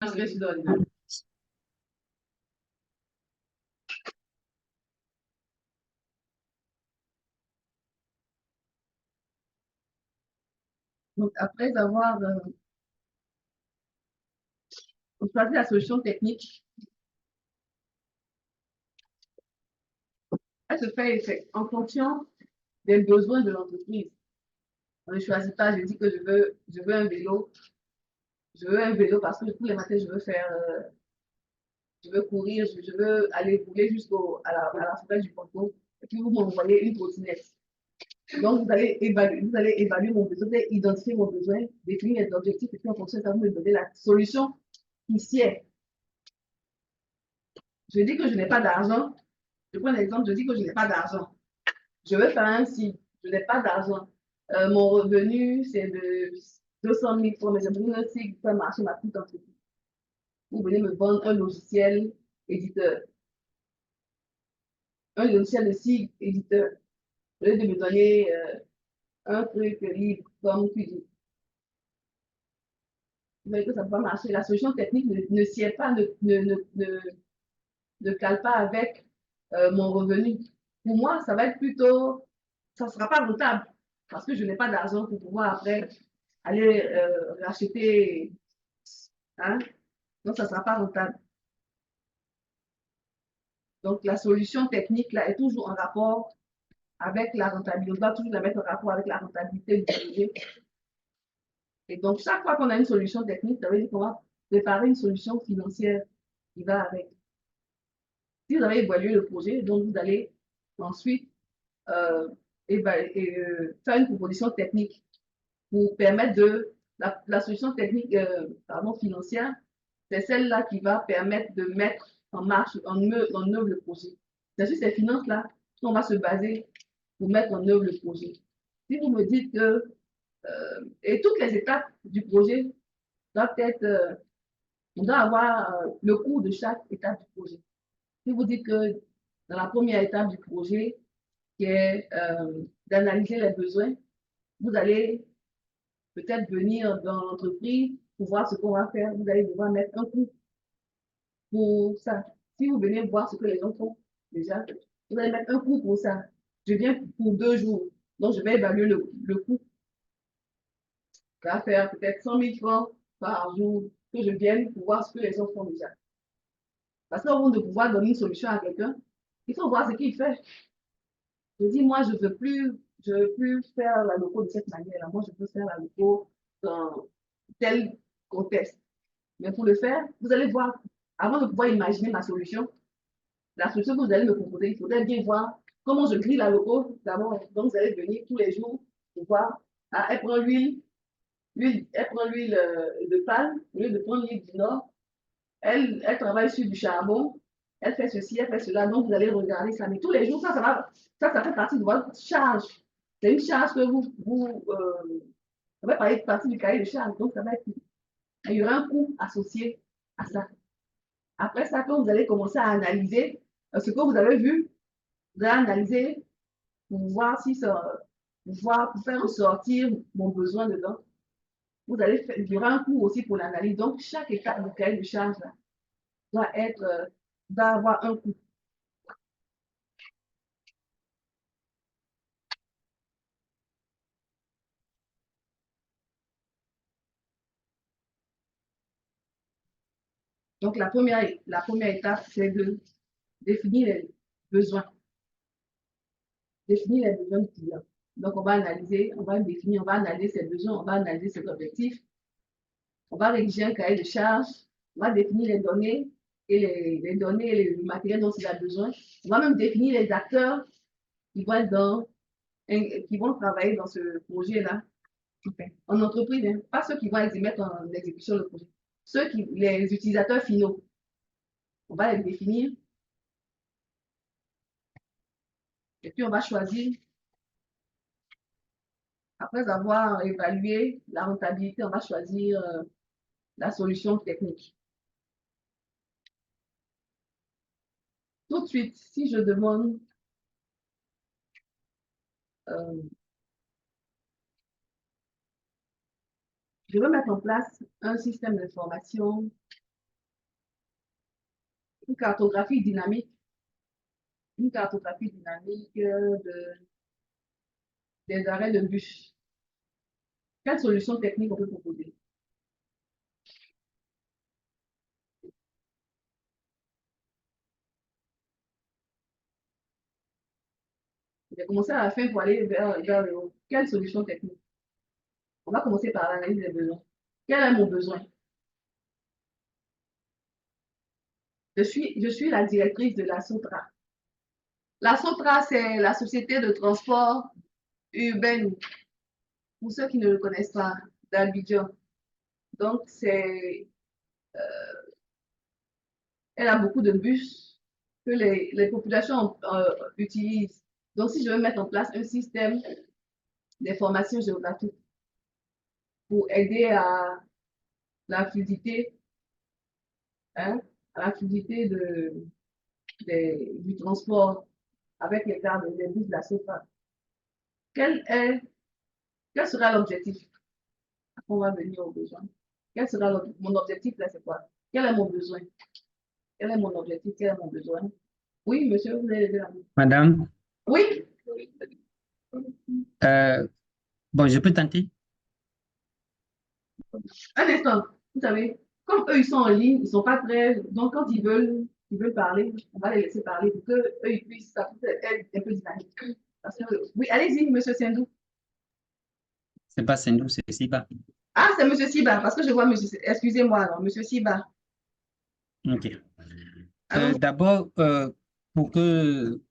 ce que je donne. Donc, après avoir choisi la solution technique, elle se fait en fonction des besoins de l'entreprise. On ne choisit pas, je dis que je veux un vélo. Je veux un vélo parce que tous les matins, je veux courir, je veux aller rouler à la fenêtre du ponton. Et puis, vous m'envoyez une trottinette. Donc, vous allez évaluer mon besoin, vous allez identifier mon besoin, définir les objectifs, et puis en fonction de ça, vous me donnez la solution qui est. Je dis que je n'ai pas d'argent. Je prends l'exemple, je dis que je n'ai pas d'argent. Je veux faire un site, je n'ai pas d'argent. Mon revenu, c'est de 200 000 francs, mais j'ai besoin d'un site pour faire marcher ma petite entreprise. Vous venez me vendre un logiciel éditeur, un logiciel de site éditeur. Au lieu de me donner un truc libre comme Qt. Vous voyez que ça ne peut pas marcher. La solution technique ne sied pas, ne cale pas avec mon revenu. Pour moi, ça va être plutôt, ça ne sera pas rentable parce que je n'ai pas d'argent pour pouvoir après aller racheter. Hein? Donc, ça ne sera pas rentable. Donc, la solution technique là est toujours en rapport avec la rentabilité. On doit toujours la mettre en rapport avec la rentabilité du projet. Et donc, chaque fois qu'on a une solution technique, ça veut dire qu'on va préparer une solution financière qui va avec. Si vous avez évalué le projet, donc vous allez ensuite euh, faire une proposition technique pour permettre de la solution technique financière, c'est celle-là qui va permettre de mettre en marche, en œuvre le projet. C'est sur ces finances-là qu'on va se baser pour mettre en œuvre le projet. Si vous me dites que et toutes les étapes du projet doivent être, on doit avoir le coût de chaque étape du projet. Si vous dites que dans la première étape du projet, qui est d'analyser les besoins, vous allez peut-être venir dans l'entreprise pour voir ce qu'on va faire. Vous allez devoir mettre un coût pour ça. Si vous venez voir ce que les gens font déjà, vous allez mettre un coût pour ça. Je viens pour 2 jours, donc je vais évaluer le coût. Ça va faire peut-être 100 000 francs par jour que je vienne pour voir ce que les gens font déjà. Parce qu'avant de pouvoir donner une solution à quelqu'un, il faut voir ce qu'il fait. Je dis, moi, je veux plus faire la loco de cette manière-là. Moi, je veux faire la loco dans tel contexte. Mais pour le faire, vous allez voir, avant de pouvoir imaginer ma solution, la solution que vous allez me proposer, il faudrait bien voir comment je grille la loco d'abord. Donc, vous allez venir tous les jours pour voir. Ah, elle prend l'huile de palme, au lieu de prendre l'huile du Nord. Elle travaille sur du charbon, elle fait ceci, elle fait cela, donc vous allez regarder ça. Mais tous les jours, ça fait partie de votre charge. C'est une charge que ça fait partie du cahier de charge, donc il y aura un coût associé à ça. Après ça, quand vous allez commencer à analyser ce que vous avez vu, vous allez analyser pour voir si ça, pour faire ressortir mon besoin dedans. Il y aura un coût aussi pour l'analyse. Donc, chaque étape du cahier de charge là, doit avoir un coût. Donc, la première étape, c'est de définir les besoins. Définir les besoins du client. Donc, on va analyser, on va définir, on va analyser ses besoins, on va analyser ses objectifs. On va rédiger un cahier de charges, on va définir les données et les données et le matériel dont il a besoin. On va même définir les acteurs qui qui vont travailler dans ce projet-là. En entreprise, hein, pas ceux qui vont mettre en exécution le projet. Les utilisateurs finaux, on va les définir. Et puis, on va choisir, après avoir évalué la rentabilité, on va choisir la solution technique. Tout de suite, si je demande je veux mettre en place un système d'information une cartographie dynamique, une cartographie dynamique des arrêts de bus. Quelle solution technique on peut proposer? J'ai commencé à la fin pour aller vers le haut. Quelle solution technique? On va commencer par l'analyse des besoins. Quel est mon besoin? Je suis la directrice de la SOTRA. La SOTRA, c'est la société de transport urbain, pour ceux qui ne le connaissent pas, d'Abidjan. Donc, elle a beaucoup de bus que les populations utilisent. Donc, si je veux mettre en place un système d'information géographique pour aider à la fluidité, hein, à la fluidité du transport avec les cars des bus de la SOFA, quel, est, quel sera l'objectif? On va venir aux besoins. Quel sera mon objectif là, c'est quoi? Quel est mon besoin? Quel est mon objectif? Quel est mon besoin? Oui, monsieur, vous avez levé la main. Madame, Oui, bon, je peux tenter. un instant. Vous savez, comme eux, ils sont en ligne, ils ne sont pas très. Donc, quand ils veulent parler, on va les laisser parler pour qu'eux, ils puissent, ça puisse être un peu dynamique. Parce que, oui, allez-y, monsieur Sendou. C'est pas Sendou, c'est Siba. Ah, c'est monsieur Siba, parce que je vois monsieur. Excusez-moi, alors, monsieur Siba. OK. Allons-y. D'abord, pour que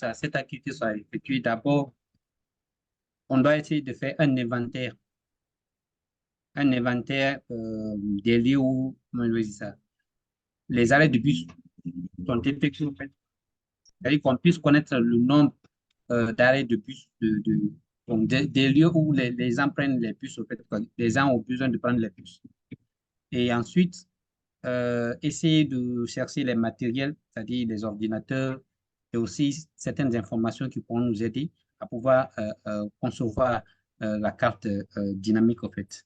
cette activité soit effectuée, d'abord, on doit essayer de faire un inventaire des lieux où, comment je vais dire ça, les arrêts de bus sont effectués, en fait. C'est-à-dire qu'on puisse connaître le nombre d'arrêts de bus, donc des lieux où les gens prennent les bus, en fait, quand les gens ont besoin de prendre les bus. Et ensuite, essayer de chercher les matériels, c'est-à-dire les ordinateurs et aussi certaines informations qui pourront nous aider à pouvoir concevoir la carte dynamique, en fait.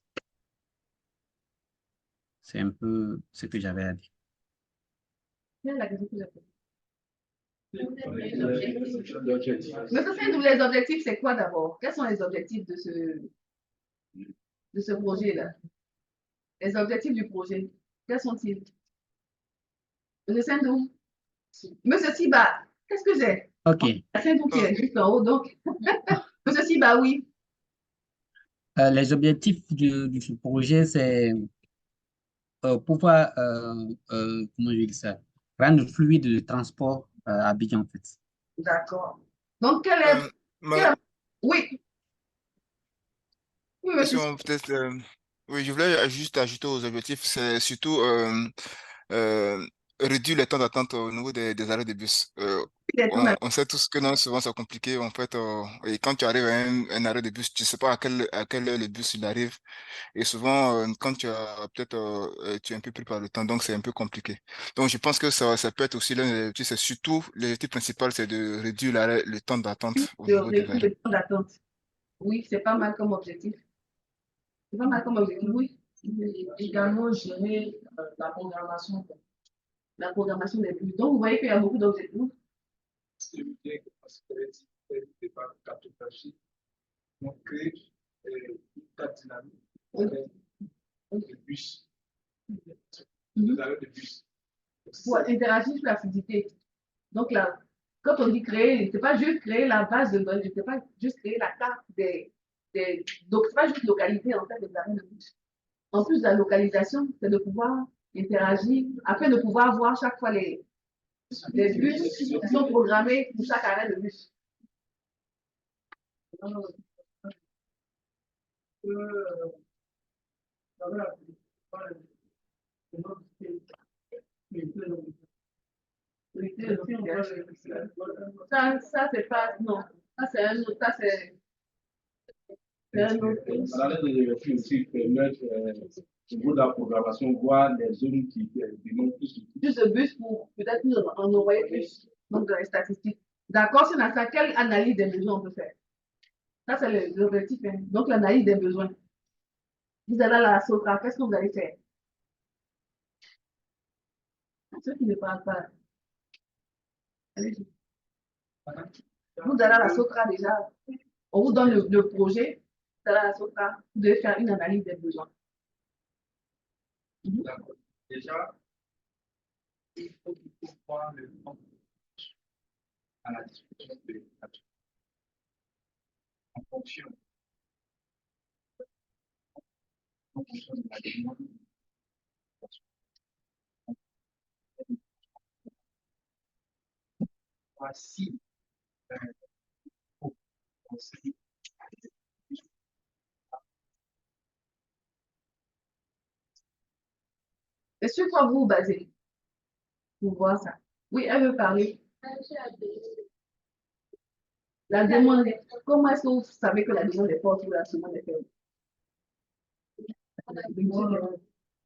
C'est un peu ce que j'avais à dire. Quelle est la question que j'ai posée? L'objectif. Monsieur Sendou, les objectifs, c'est quoi d'abord? Quels sont les objectifs de ce projet-là? Les objectifs du projet, quels sont-ils? Monsieur Sendou, monsieur Siba, qu'est-ce que j'ai? OK. Sendou qui est juste en haut, donc. Monsieur Siba, oui. Les objectifs de ce projet, c'est pouvoir, comment je dis ça, rendre fluide le transport à Abidjan, en fait. D'accord. Donc, Euh, ma- Oui, oui, monsieur. question peut-être, oui, je voulais juste ajouter aux objectifs, c'est surtout euh, réduire les temps d'attente au niveau des arrêts de bus. On sait tous que non, souvent c'est compliqué en fait. Et quand tu arrives à un arrêt de bus, tu sais pas à quelle heure le bus il arrive. Et souvent, quand tu as peut-être tu es un peu pris par le temps, donc c'est un peu compliqué. Donc je pense que ça peut être aussi l'un des, c'est surtout l'objectif principal, c'est de réduire le temps d'attente au De niveau des réduire arrêts. le temps d'attente. Oui, c'est pas mal comme objectif. C'est pas mal comme objectif, oui. Également gérer la programmation. La programmation des bus. Donc, vous voyez qu'il y a beaucoup d'objectifs. Éviter parce que c'est pas cartographie. Donc, créer une carte dynamique avec des bus, des arrêts de bus. Pour interagir sur la fluidité. Donc là, quand on dit créer, c'est pas juste créer la base de données, c'est pas juste créer la carte donc c'est pas juste localiser en fait les arrêts de bus. En plus de la localisation, c'est de pouvoir interagir afin de pouvoir voir chaque fois les bus qui sont programmés pour chaque arrêt de bus. Ça c'est pas, non, ça c'est un autre, ça c'est un autre. À la lettre de aussi permettre au niveau de la programmation, voir les zones qui demandent Plus de bus pour peut-être nous en envoyer plus, donc dans les statistiques. D'accord, si on a ça, quelle analyse des besoins on peut faire? Ça, c'est l'objectif. Hein. Donc, l'analyse des besoins. Vous allez à la SOCRA, qu'est-ce que vous allez faire? Ceux qui ne parlent pas, allez-y. Vous allez à la SOCRA déjà, on vous donne le projet, vous allez à la SOCRA, vous devez faire une analyse des besoins. D'accord. Déjà, il faut voir le nom à la discussion de en fonction de la demande. Voici conseil. Et sur quoi vous vous basez pour voir ça? Oui, elle veut parler. La demande, comment est-ce que vous savez que la demande est forte ou la demande est faible?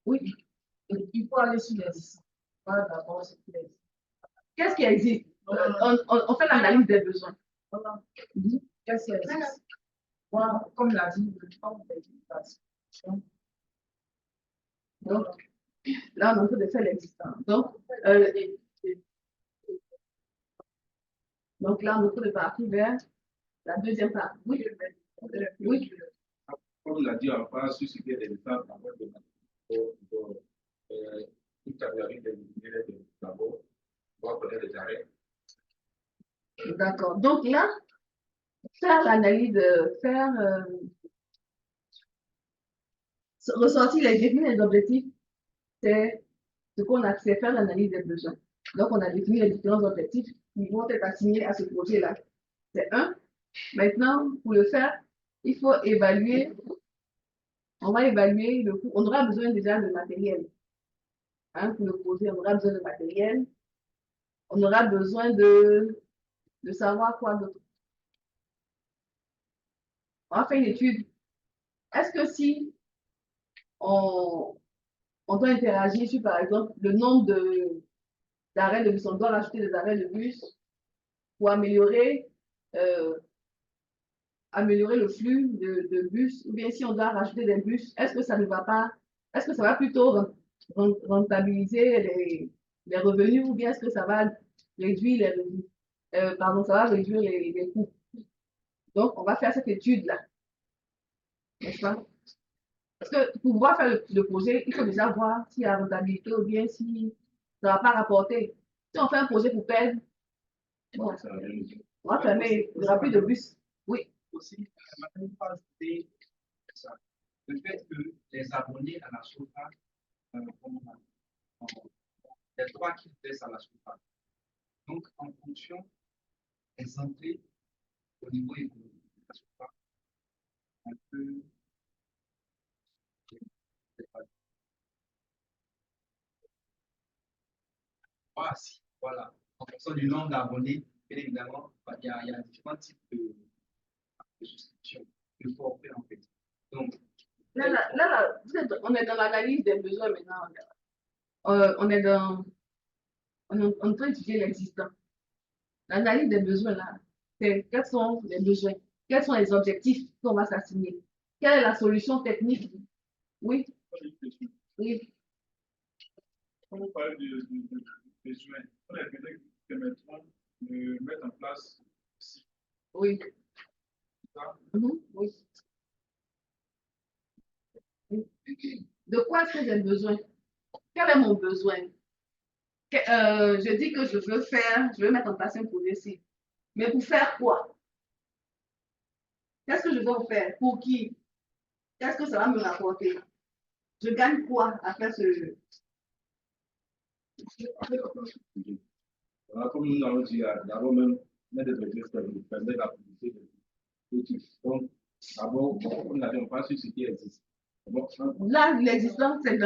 Oui, il faut aller sur les sites. Voilà, d'abord, qu'est-ce qui existe? On fait l'analyse des besoins. Voilà. Qu'est-ce qui existe? Voilà, comme l'a dit, le temps d'éducation. Donc, là, on est en train de faire l'existant. Donc là, on est en train de partir vers la deuxième partie. Oui. Oui. Comme l'a dit en France, sur ce qui est des exemples, tout catégorie des travaux, on va connaître les arrêts. D'accord. Donc là, faire l'analyse, ressortir les définir les objectifs, c'est ce qu'on a, c'est faire l'analyse des besoins. Donc, on a défini les différents objectifs qui vont être assignés à ce projet-là. C'est un. Maintenant, pour le faire, il faut évaluer. On va évaluer le coût. On aura besoin déjà de matériel. Hein, pour le projet, on aura besoin de matériel. On aura besoin de savoir quoi d'autre. On va faire une étude. Est-ce que si on doit interagir sur, par exemple, le nombre d'arrêts de bus, on doit rajouter des arrêts de bus pour améliorer le flux de bus, ou bien si on doit rajouter des bus, est-ce que ça ne va pas, est-ce que ça va plutôt rentabiliser les revenus, ou bien est-ce que ça va réduire les revenus, pardon, ça va réduire les coûts. Donc, on va faire cette étude-là, n'est-ce pas? Parce que pour pouvoir faire le projet, il faut déjà voir s'il y a rentabilité ou bien si ça ne va pas rapporter. Si on fait un projet pour perdre, bon, on va fermer, il n'y aura plus de bus. Oui. Aussi, madame, pas ajouter ça. Le fait que les abonnés à la SOCRA les droits qu'ils laissent à la SOCRA. Donc, en fonction des entrées au niveau économique de la SOCRA, on peut voilà. En fonction du nombre d'abonnés, bien évidemment, il y a différents types de souscription de forfait en fait. Donc, on est dans l'analyse des besoins maintenant. On est en train d'étudier l'existant. L'analyse des besoins là, c'est quels sont les besoins, quels sont les objectifs qu'on va s'assigner, quelle est la solution technique. Oui. Oui. quand on parle de besoins, on a besoin qui permettront de mettre en place. Oui. Oui. De quoi est-ce que j'ai besoin? Quel est mon besoin? Je dis que je veux mettre en place un projet ici. Mais pour faire quoi? Qu'est-ce que je veux en faire? Pour qui? Qu'est-ce que ça va me rapporter? Je gagne quoi à faire ce. Alors, comme nous l'avons dit, d'abord même, mettre des objectifs qui permettent la publicité de l'outil. Donc, d'abord, on n'avait pas su ce qui existe. Là, l'existence, c'est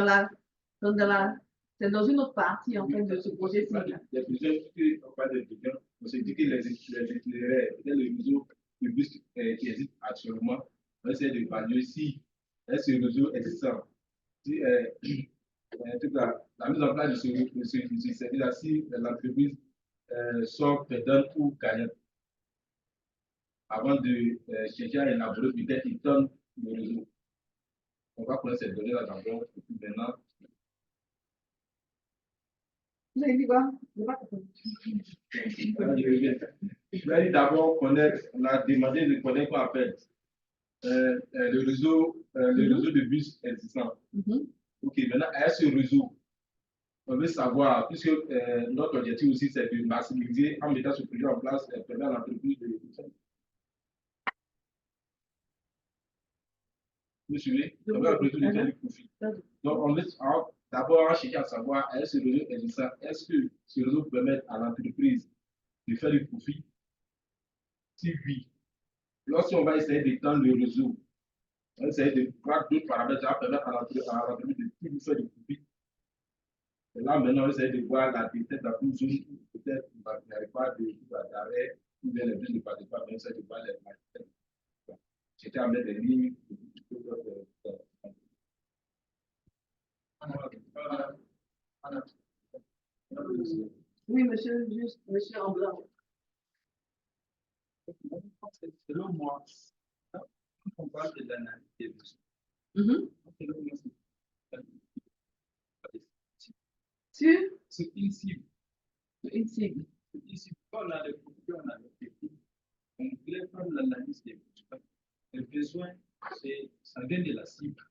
c'est dans une autre partie en fait de ce projet-ci. Les besoins, on parle des besoins, on se dit que les itinéraires, peut-être le réseau de bus qui existe actuellement, on essaie d'évaluer si ce réseau existant, si la mise en place de ce service-là, si l'entreprise sort perdante ou gagnante, avant de chercher à élaborer peut-être une tonne de réseau. On va connaître cette donnée-là d'abord, et puis maintenant. Vous avez dit quoi? Je n'ai pas compris. Je vais d'abord connaître, on a demandé de connaître quoi appelle le réseau de bus existant. Ok, maintenant, à ce réseau, on veut savoir, puisque notre objectif aussi, c'est de maximiser en mettant ce projet en place, permettre à l'entreprise de. Vous suivez? On veut l'entreprise de faire du profit. Donc, on veut d'abord chercher à savoir, est-ce que ce réseau existant, est-ce que ce réseau permet à l'entreprise de faire du profit? Si oui, lorsqu'on va essayer d'étendre le réseau, on va essayer de prendre d'autres paramètres qui vont permettre à l'entreprise de plus faire du profit. Et là, maintenant, on essaie de voir la détente la plus zone où peut-être il n'y avait pas d'arrêt, ou bien les bus ne passaient pas, mais on essaie de voir les matériels. J'étais à mettre des lignes. Oui, monsieur, juste, monsieur en blanc. Selon moi, quand on parle de l'analyse des besoins, c'est une cible. Une cible. Quand on a les produits, on a les techniques, on voulait faire l'analyse des besoins. Les besoins, ça vient de la cible.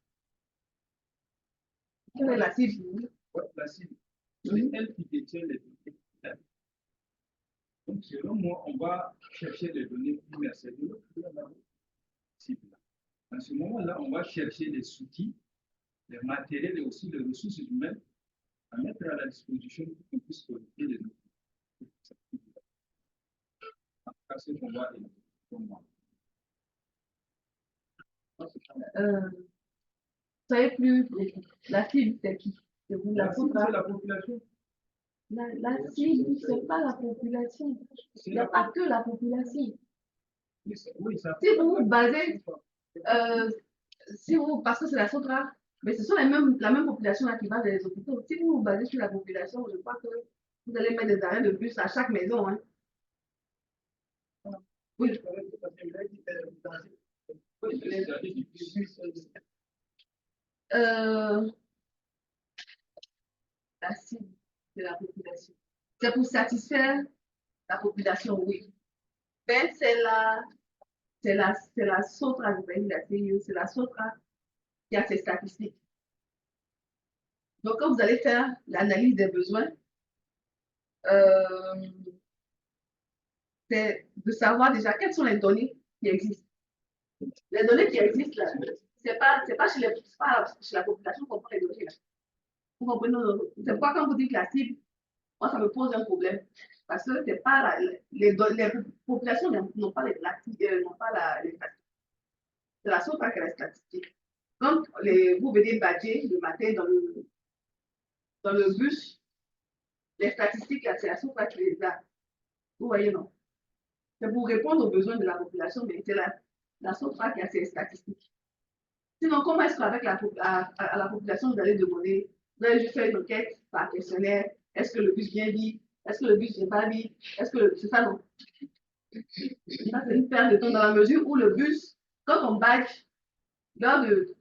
Quelle est la cible? Ouais, la cible. C'est elle qui détient les données. Donc, selon moi, on va chercher les données primaires. C'est de l'autre côté, la cible. À ce moment-là, on va chercher les outils, les matériels et aussi les ressources humaines à mettre à la disposition pour qu'on puisse collecter les données. En tout cas, c'est qu'on va pour moi. Vous savez plus, la cible, c'est qui? C'est vous, La cible, c'est la population. La cible, c'est pas la population. Il n'y a pas que la population. Oui, ça. Si vous vous basez, parce que c'est la SOTRA, mais ce sont la même population là qui va dans les hôpitaux. Si vous vous basez sur la population, je crois que vous allez mettre des arrêts de bus à chaque maison. Hein. Oui. La cible de la population. C'est pour satisfaire la population, oui. Mais c'est la SOTRA, c'est la SOTRA qui a ses statistiques. Donc, quand vous allez faire l'analyse des besoins, c'est de savoir déjà quelles sont les données qui existent. Les données qui existent, là, c'est pas chez la population qu'on prend les données. Là. Vous comprenez? C'est pourquoi quand vous dites la cible, moi, ça me pose un problème. Parce que c'est pas les populations n'ont pas les statistiques. C'est la SOTRA qui a les statistiques. Quand vous venez badger le matin dans le bus, les statistiques, c'est la SOTRA qui les a. Vous voyez, non? C'est pour répondre aux besoins de la population, mais c'est la SOTRA qui a ses statistiques. Sinon, comment est-ce qu'avec à la population, vous allez demander, vous allez juste faire une enquête par questionnaire, est-ce que le bus vient vide, est-ce que le bus n'est pas vide, est-ce que c'est ça, non? Ça, c'est une perte de temps dans la mesure où le bus, quand on badge, l'heure de,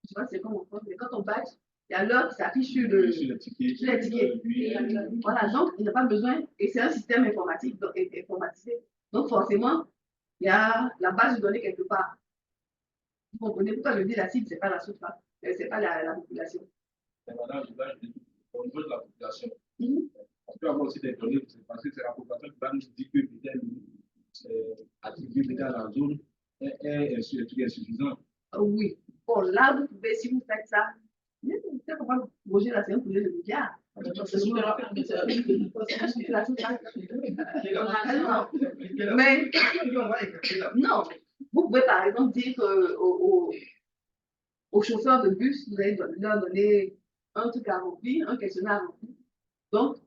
je sais pas c'est comment on pense, mais quand on badge, il y a l'heure qui s'affiche sur les tickets. Voilà, donc il n'y a pas besoin, et c'est un système informatique, donc, informatisé. Donc forcément, il y a la base de données quelque part. Vous comprenez pourquoi je dis la cible, ce n'est pas la SOTRA, ce n'est pas la population. Madame, au niveau de la population, on peut avoir aussi des données, parce que c'est la population qui va nous dire que peut-être attribuer dans la zone est insuffisant. Oui. Bon, là, vous pouvez, si vous faites ça, c'est pourquoi Roger, là, c'est un projet de milliard. Mais, non, vous pouvez par exemple dire aux chauffeurs de bus, vous allez leur donner un truc à remplir, un questionnaire à remplir. Donc,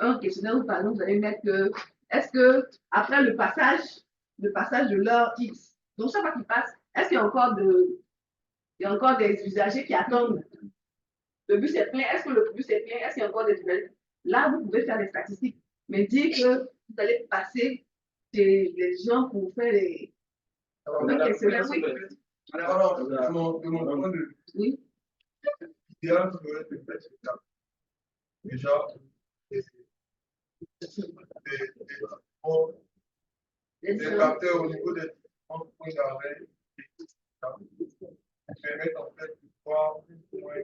un questionnaire où par exemple, vous allez mettre que, est-ce que après le passage de l'heure X, donc chaque fois qu'il passe, est-ce qu'il y a encore des usagers qui attendent? Le bus est plein, est-ce que le bus est plein? Est-ce qu'il y a encore des usagers? Là, vous pouvez faire des statistiques, mais dire que vous allez passer chez les gens pour faire les. Alors, de mon point de vue, oui. l'idéal serait de faire cette étape. Déjà, des capteurs au niveau des différents points d'arrêt qui permettent en fait de voir plus ou moins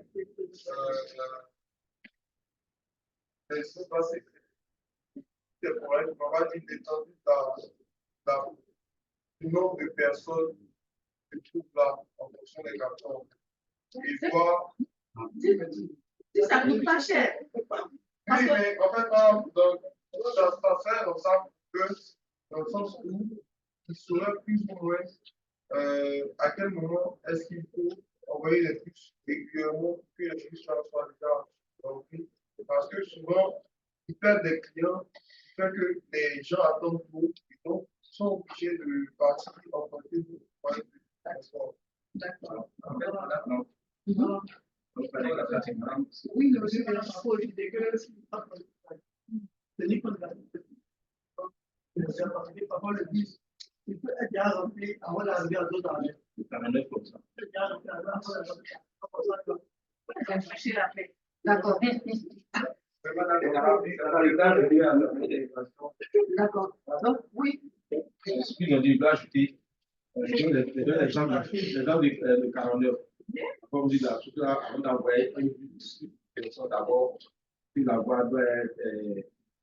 c'est pas c'est problème, on va dire l'étendue du nombre de personnes qui se trouvent là en fonction des capteurs. Et voir. Si ça coûte pas cher. Oui, mais en fait, ça sert dans ça que, dans le sens où il saurait plus ou moins à quel moment est-ce qu'il faut envoyer les puces régulièrement que les puces soient déjà remplis. Parce que souvent, ils perdent des clients, qui fait que les gens attendent trop et donc sont obligés de partir en côté de transport. D'accord. Oui, le monsieur de la parole, il dit que c'est dit qu'on a parfois le bus, il peut être déjà rempli avant d'arriver à d'autres arrêts. Comme ça. D'accord. D'accord. Donc, oui. Ce qu'ils ont dit, il doit ajouter les gens de 49. Comme dit là, surtout là, avant d'envoyer un bus, d'abord, puis la voie doit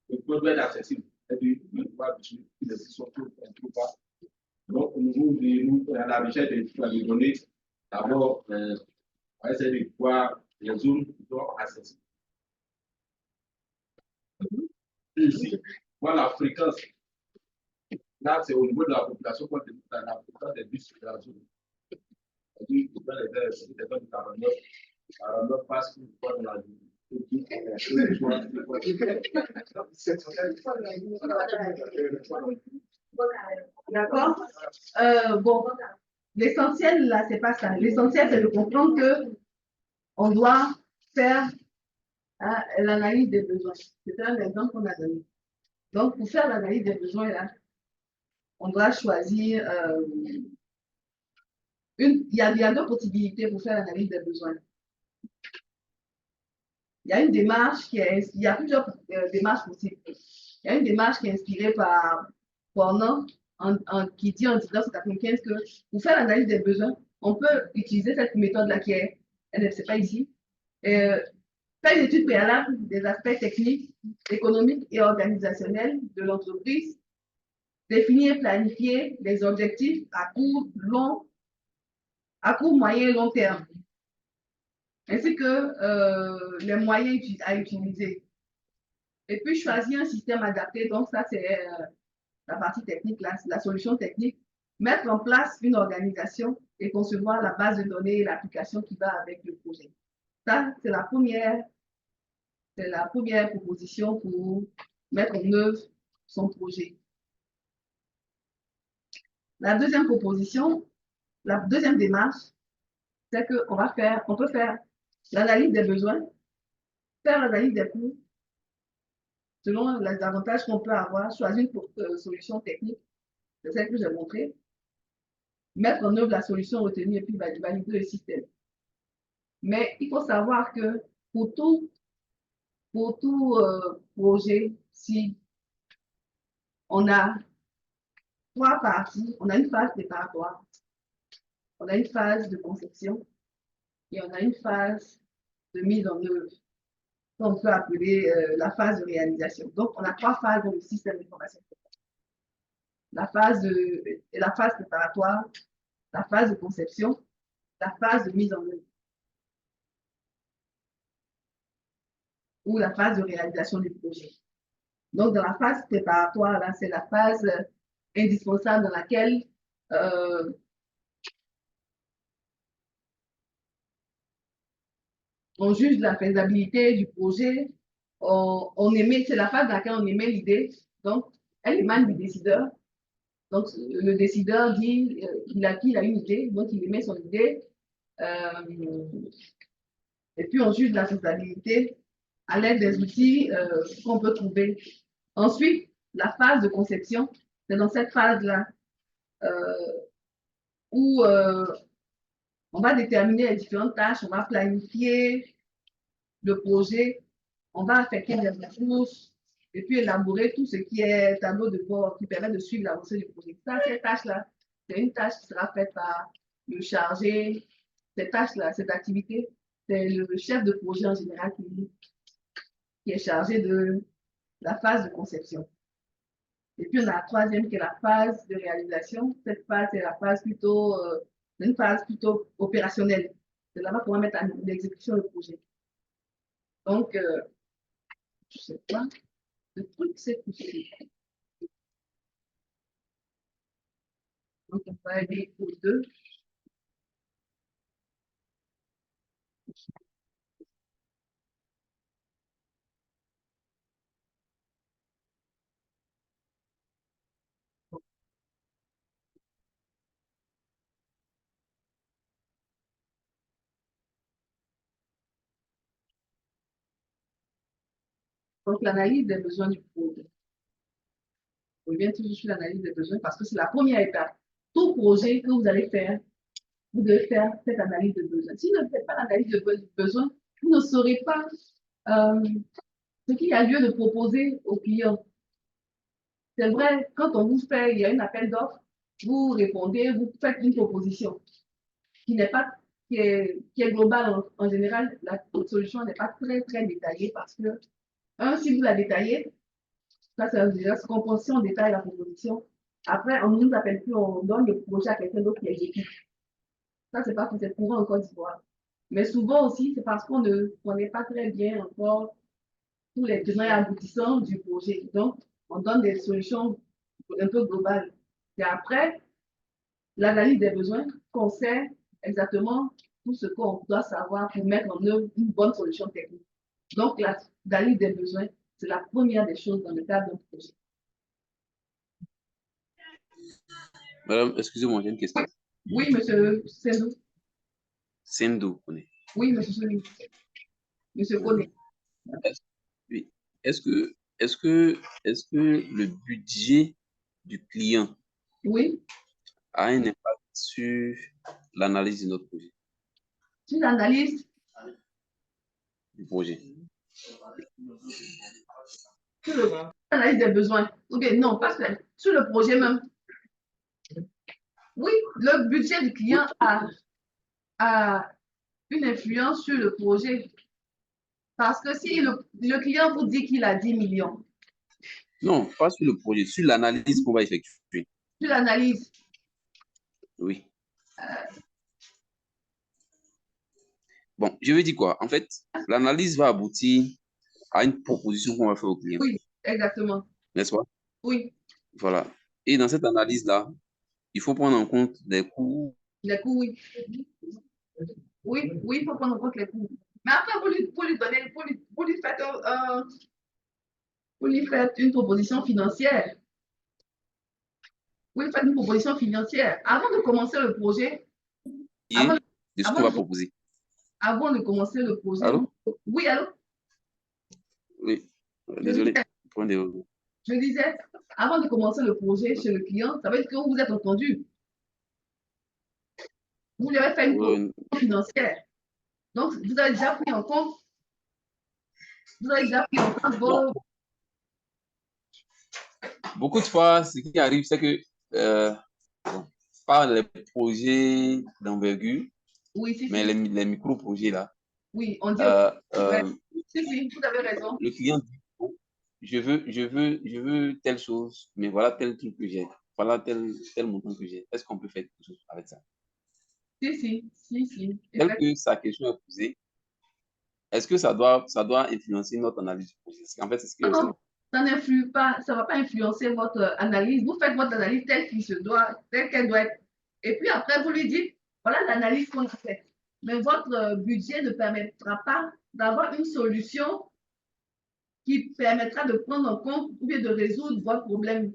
être accessible. C'est-à-dire, une voie qui ne sont pas. Donc, au niveau de nous, à la recherche des données, d'abord, on va essayer de voir les zones qui sont accessibles. Ici, voilà la fréquence. Là, c'est au niveau de la population qu'on définit la fréquence des bus de la zone. C'est-à-dire que dans les zones de 49 passe une fois dans la ville. D'accord. Bon, l'essentiel, là, c'est pas ça. L'essentiel, c'est de comprendre que on doit faire l'analyse des besoins. C'est un exemple qu'on a donné. Donc, pour faire l'analyse des besoins, là, on doit choisir il y a deux possibilités pour faire l'analyse des besoins. Il y a une démarche il y a plusieurs démarches possibles. Il y a une démarche qui est inspirée par Pornan, qui dit en 1995 que pour faire l'analyse des besoins, on peut utiliser cette méthode-là qui est, elle ne sait pas ici, faire une étude préalable des aspects techniques, économiques et organisationnels de l'entreprise, définir et planifier les objectifs à court, moyen et long terme, ainsi que les moyens à utiliser. Et puis choisir un système adapté, donc ça c'est la partie technique, la solution technique, mettre en place une organisation et concevoir la base de données et l'application qui va avec le projet. Ça, c'est la première proposition pour mettre en œuvre son projet. La deuxième proposition, la deuxième démarche, c'est qu'on peut faire l'analyse des besoins, faire l'analyse des coûts, selon les avantages qu'on peut avoir, choisir une solution technique, c'est celle que j'ai montrée, mettre en œuvre la solution retenue et puis valider le système. Mais il faut savoir que pour tout projet, si on a trois parties, on a une phase préparatoire, on a une phase de conception et on a une phase de mise en œuvre, qu'on peut appeler la phase de réalisation. Donc, on a trois phases dans le système d'information. La phase préparatoire, la phase de conception, la phase de mise en œuvre. Ou la phase de réalisation du projet. Donc, dans la phase préparatoire, là, c'est la phase indispensable dans laquelle on juge la faisabilité du projet, c'est la phase dans laquelle on émet l'idée. Donc, elle émane du décideur. Donc, le décideur dit qu'il a une idée, donc il émet son idée. Et puis, on juge la faisabilité à l'aide des outils qu'on peut trouver. Ensuite, la phase de conception, c'est dans cette phase-là où on va déterminer les différentes tâches, on va planifier le projet On va affecter les ressources et puis élaborer tout ce qui est tableau de bord qui permet de suivre l'avancée du projet. Ça, cette tâche-là, c'est une tâche qui sera faite par le chargé. Cette tâche-là, cette activité, c'est le chef de projet en général qui est chargé de la phase de conception. Et puis, on a la troisième qui est la phase de réalisation. Cette phase, c'est la phase plutôt, une phase plutôt opérationnelle. C'est là-bas qu'on va mettre en exécution le projet. Donc, je sais pas, le truc, c'est poussé. Donc, on va aller aux deux. Donc, l'analyse des besoins du projet. On revient toujours sur l'analyse des besoins parce que c'est la première étape. Tout projet que vous allez faire, vous devez faire cette analyse de besoins. Si vous ne faites pas l'analyse de besoins, vous ne saurez pas ce qu'il y a lieu de proposer aux clients. C'est vrai, quand on vous fait, il y a un appel d'offres, vous répondez, vous faites une proposition qui n'est pas, qui est globale en général. La solution n'est pas très, très détaillée parce que, si vous la détaillez, ça, c'est déjà ce qu'on pense si on détaille la proposition. Après, on ne nous appelle plus, on donne le projet à quelqu'un d'autre qui exécute. Ça, c'est pas que c'est courant en Côte d'Ivoire. Mais souvent aussi, c'est parce qu'on ne connaît pas très bien encore tous les tenants et aboutissants du projet. Donc, on donne des solutions un peu globales. Et après, l'analyse des besoins, qu'on sait exactement tout ce qu'on doit savoir pour mettre en œuvre une bonne solution technique. Donc, l'analyse des besoins, c'est la première des choses dans le cadre d'un projet. Madame, excusez-moi, j'ai une question. Oui, monsieur Sendou. Sendou, on est. Oui, monsieur Sendou. Monsieur Koné. Oui. Est-ce que le budget du client oui. a un impact sur l'analyse de notre projet? Sur l'analyse du projet. Sur l'analyse des besoins. Ou bien non, pas sur le projet même. Oui, le budget du client a une influence sur le projet. Parce que si le client vous dit qu'il a 10 millions. Non, pas sur le projet, sur l'analyse qu'on va effectuer. Sur l'analyse. Oui. Bon, je veux dire quoi? En fait, l'analyse va aboutir à une proposition qu'on va faire au client. Oui, exactement. N'est-ce pas? Oui. Voilà. Et dans cette analyse-là, il faut prendre en compte les coûts. Les coûts, oui. Oui, oui, il faut prendre en compte les coûts. Mais après, vous lui donnez, vous lui faites une proposition financière. Vous lui faites une proposition financière. Avant de commencer le projet. De ce qu'on va proposer. Avant de commencer le projet. Allô? Oui, allô? Oui. Désolé. Je disais, avant de commencer le projet chez le client, ça veut dire que vous vous êtes entendu. Vous lui avez fait une proposition financière. Donc, vous avez déjà pris en compte. Vous avez déjà pris en compte vos. Beaucoup de fois, ce qui arrive, c'est que pas les projets d'envergure, oui, mais les micro-projets là. Oui, on dit. Si, vous avez raison. Le client dit, oh, je veux telle chose, mais voilà tel truc que j'ai. Voilà tel montant que j'ai. Est-ce qu'on peut faire quelque chose avec ça? Si. Tel que sa question est posée, est-ce que ça doit influencer notre analyse du projet? En fait, c'est ce que non, ça n'influe pas, ça ne va pas influencer votre analyse. Vous faites votre analyse telle qu'elle doit être. Et puis après, vous lui dites, voilà l'analyse qu'on a faite. Mais votre budget ne permettra pas d'avoir une solution qui permettra de prendre en compte ou bien de résoudre votre problème.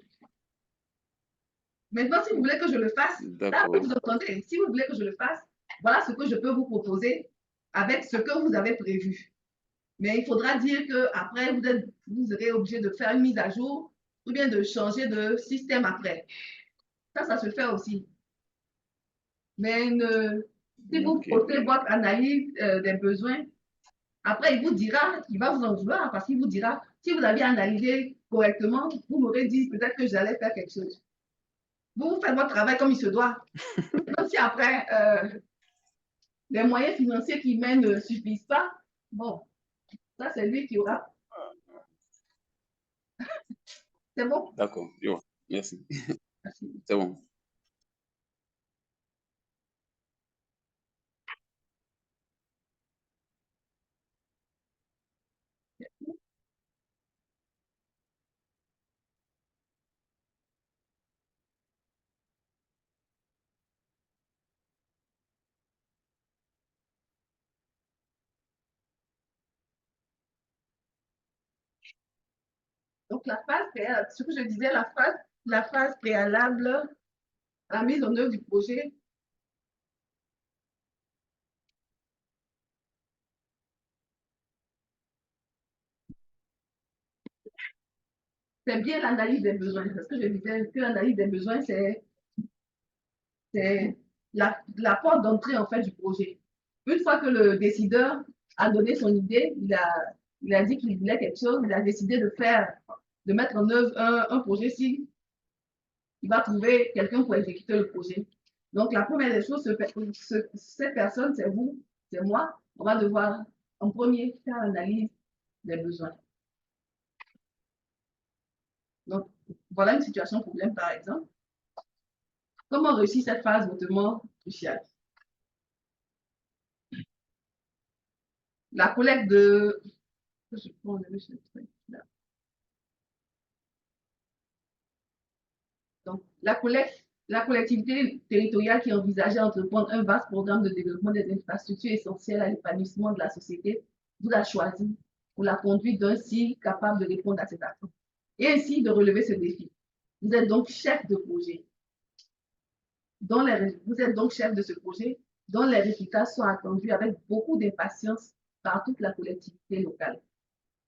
Maintenant, si vous voulez que je le fasse, là, vous entendez, si vous voulez que je le fasse, voilà ce que je peux vous proposer avec ce que vous avez prévu. Mais il faudra dire qu'après, vous serez obligé de faire une mise à jour ou bien de changer de système après. Ça se fait aussi. Mais si vous posez votre analyse des besoins Après, il vous dira, il va vous en vouloir parce qu'il vous dira, si vous aviez analysé correctement, vous m'aurez dit peut-être que j'allais faire quelque chose. Vous faites votre travail comme il se doit. Même si après, les moyens financiers qu'il met ne suffisent pas, bon, ça c'est lui qui aura. C'est bon? D'accord, je vois. Merci. Merci. C'est bon. Donc, la phase, ce que je disais, la phase préalable à la mise en œuvre du projet, c'est bien l'analyse des besoins. Parce que je disais que l'analyse des besoins, c'est la porte d'entrée en fait du projet. Une fois que le décideur a donné son idée, il a dit qu'il voulait quelque chose, il a décidé de mettre en œuvre un projet si il va trouver quelqu'un pour exécuter le projet. Donc, la première des choses, cette personne, c'est vous, c'est moi, on va devoir en premier faire l'analyse des besoins. Donc, voilà une situation problème, par exemple. Comment réussir cette phase hautement cruciale? La collecte de... Donc, la collectivité territoriale qui envisageait d'entreprendre un vaste programme de développement des infrastructures essentielles à l'épanouissement de la société vous a choisi pour la conduite d'un CIL capable de répondre à cette attente et ainsi de relever ce défi. Vous êtes donc chef de projet. Vous êtes donc chef de ce projet dont les résultats sont attendus avec beaucoup d'impatience par toute la collectivité locale,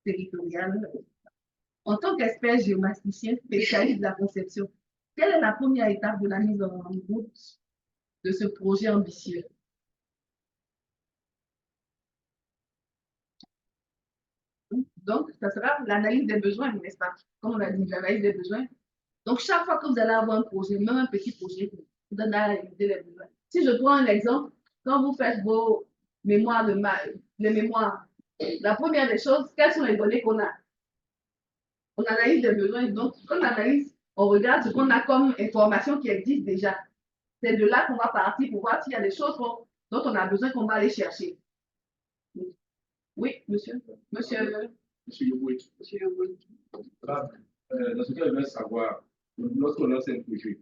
territoriale. En tant qu'expert géomaticien spécialiste de la conception, quelle est la première étape de la mise en route de ce projet ambitieux? Donc, ça sera l'analyse des besoins, n'est-ce pas? Comme on a dit, l'analyse des besoins. Donc, chaque fois que vous allez avoir un projet, même un petit projet, vous allez analyser les besoins. Si je prends un exemple, quand vous faites vos mémoires les mémoires, la première des choses, quelles sont les données qu'on a? On analyse les besoins. Donc, quand on analyse, on regarde ce qu'on a comme information qui existe déjà. C'est de là qu'on va partir pour voir s'il y a des choses dont on a besoin qu'on va aller chercher. Oui, monsieur. Monsieur. Monsieur Yoboué. Monsieur Yoboué. Dans ce cas, je veux savoir, lorsqu'on lance un projet,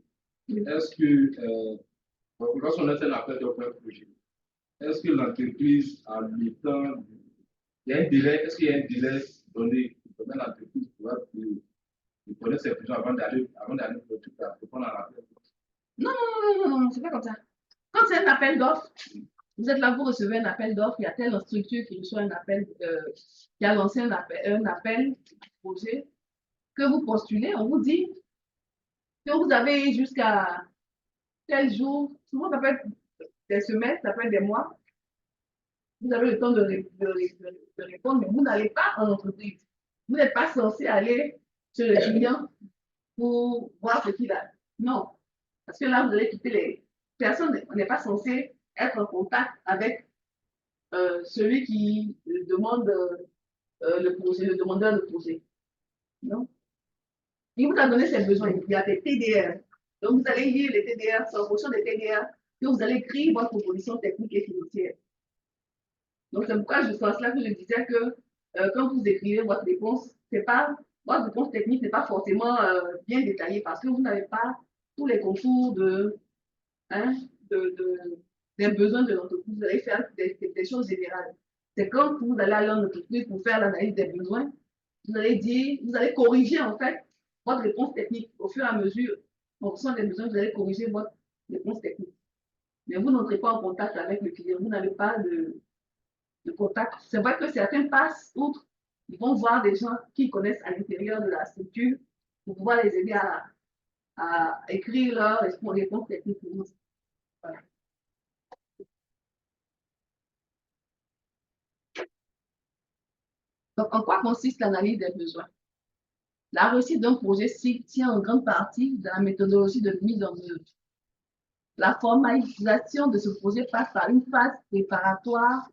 est-ce que, lorsqu'on lance un appel d'offres pour un projet, est-ce que l'entreprise a le temps, il y a un délai, est-ce qu'il y a un délai donné pour l'entreprise pour connaître ses besoins avant d'aller répondre à l'appel? Non, c'est pas comme ça. Quand c'est un appel d'offres, vous êtes là, vous recevez un appel d'offres, il y a telle structure qui reçoit un appel, qui a lancé un appel projet que vous postulez, on vous dit que vous avez jusqu'à tel jour, souvent ça peut être des semaines, ça peut être des mois, vous avez le temps de répondre, mais vous n'allez pas en entreprise. Vous n'êtes pas censé aller chez le client pour voir ce qu'il a. Non, parce que là, vous allez quitter les personnes, on n'est pas censé être en contact avec celui qui demande le projet, le demandeur de projet. Non? Il vous a donné ses besoins. Il y a des TDR. Donc, vous allez lire les TDR, c'est en fonction des TDR que vous allez écrire votre proposition technique et financière. Donc, c'est pourquoi je pense là que je disais que quand vous écrivez votre réponse, votre réponse technique n'est pas forcément bien détaillée parce que vous n'avez pas tous les contours hein, des besoins de l'entreprise. Vous allez faire des choses générales. C'est quand vous allez aller en entreprise pour faire l'analyse des besoins, vous allez dire, vous allez corriger en fait votre réponse technique au fur et à mesure, en fonction des besoins, vous allez corriger votre réponse technique. Mais vous n'entrez pas en contact avec le client, vous n'avez pas de contact. C'est vrai que certains passent outre, ils vont voir des gens qui connaissent à l'intérieur de la structure pour pouvoir les aider à écrire leur réponse technique. Voilà. Donc, en quoi consiste l'analyse des besoins? La réussite d'un projet tient en grande partie de la méthodologie de mise en œuvre. La formalisation de ce projet passe par une phase préparatoire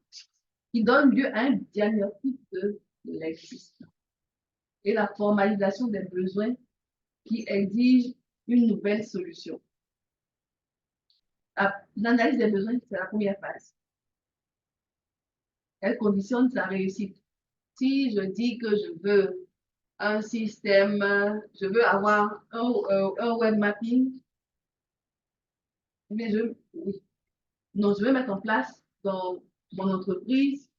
qui donne lieu à un diagnostic de l'existant et la formalisation des besoins qui exige une nouvelle solution. L'analyse des besoins, c'est la première phase. Elle conditionne sa réussite. Si je dis que je veux un système, je veux avoir un web mapping, mais oui. Non, je vais mettre en place dans mon entreprise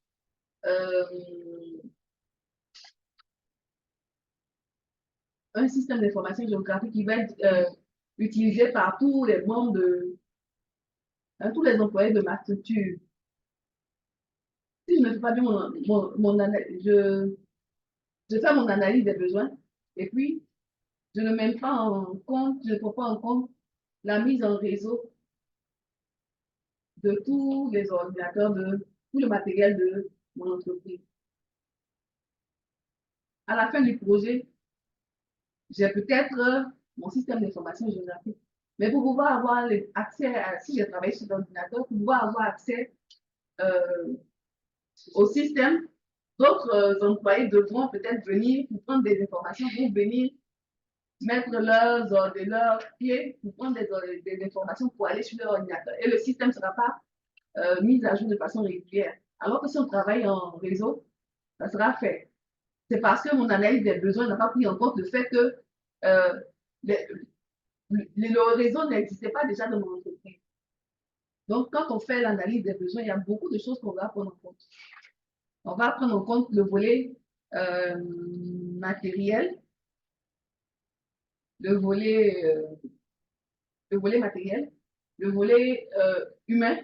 un système d'information géographique qui va être utilisé par tous les membres tous les employés de ma structure. Si je ne fais pas bien je fais mon analyse des besoins et puis je ne mets pas en compte, je ne prends pas en compte la mise en réseau de tous les ordinateurs, de tout le matériel de mon entreprise. À la fin du projet, j'ai peut-être mon système d'information géographique. Mais pour pouvoir avoir accès, si je travaille sur l'ordinateur, pour pouvoir avoir accès au système, d'autres employés devront peut-être venir pour prendre des informations, pour venir mettre leurs clés pour prendre des informations pour aller sur leur ordinateur. Et le système ne sera pas mis à jour de façon régulière. Alors que si on travaille en réseau, ça sera fait. C'est parce que mon analyse des besoins n'a pas pris en compte le fait que le réseau n'existait pas déjà dans mon entreprise. Donc, quand on fait l'analyse des besoins, il y a beaucoup de choses qu'on va prendre en compte. On va prendre en compte le volet matériel, le volet matériel, le volet humain.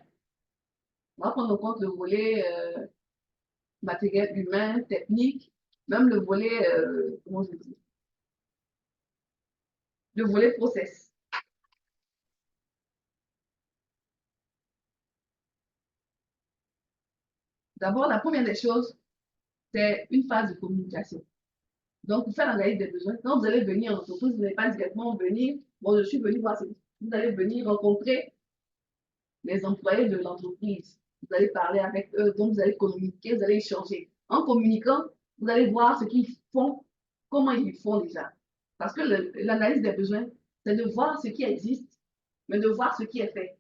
On va prendre en compte le volet matériel humain, technique, même le volet, comment je dis, le volet process. D'abord, la première des choses, c'est une phase de communication. Donc, pour faire l'analyse des besoins, quand vous allez venir en entreprise, vous n'allez pas directement venir, bon, je suis venu voir, vous allez venir rencontrer les employés de l'entreprise. Vous allez parler avec eux, donc vous allez communiquer, vous allez échanger. En communiquant, vous allez voir ce qu'ils font, comment ils font déjà. Parce que l'analyse des besoins, c'est de voir ce qui existe, mais de voir ce qui est fait.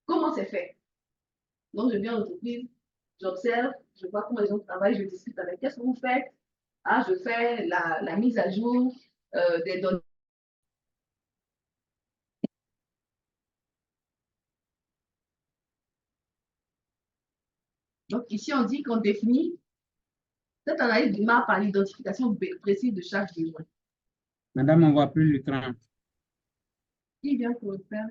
Comment c'est fait? Donc, je viens en entreprise, j'observe, je vois comment les gens travaillent, je discute avec. Qu'est-ce que vous faites? Ah, je fais la mise à jour des données. Donc, ici, on dit qu'on définit cette analyse démarre par l'identification précise de chaque besoin. Madame, on ne voit plus l'écran. Qui vient pour le faire?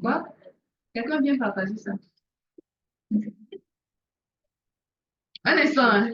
Quoi? Quelqu'un vient partager ça? Un instant, hein?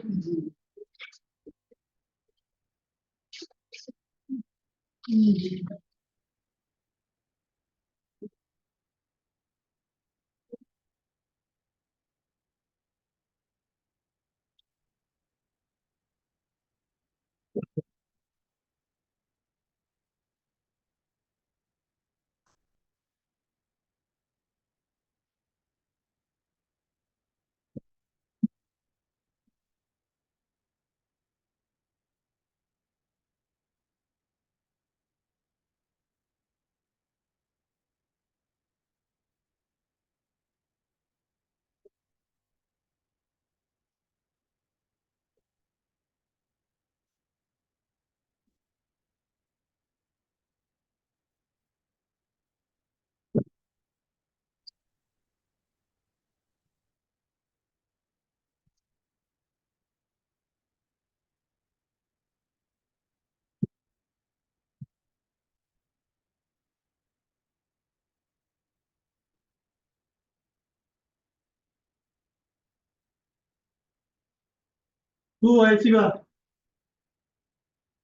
Où est Tiba?